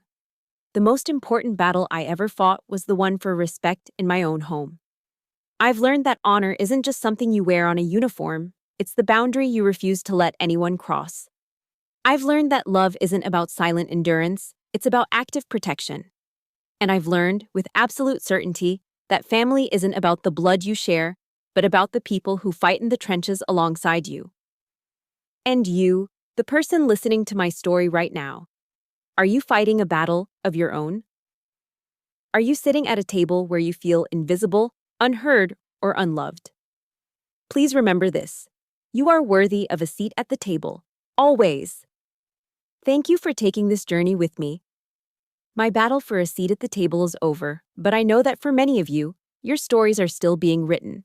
The most important battle I ever fought was the one for respect in my own home. I've learned that honor isn't just something you wear on a uniform, it's the boundary you refuse to let anyone cross. I've learned that love isn't about silent endurance, it's about active protection. And I've learned, with absolute certainty, that family isn't about the blood you share, but about the people who fight in the trenches alongside you. And you, the person listening to my story right now, are you fighting a battle of your own? Are you sitting at a table where you feel invisible, unheard, or unloved? Please remember this. You are worthy of a seat at the table, always. Thank you for taking this journey with me. My battle for a seat at the table is over, but I know that for many of you, your stories are still being written.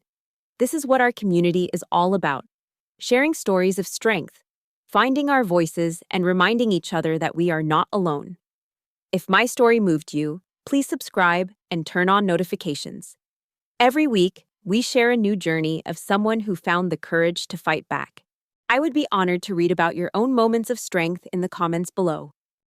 This is what our community is all about. Sharing stories of strength, finding our voices, and reminding each other that we are not alone. If my story moved you, please subscribe and turn on notifications. Every week, we share a new journey of someone who found the courage to fight back. I would be honored to read about your own moments of strength in the comments below.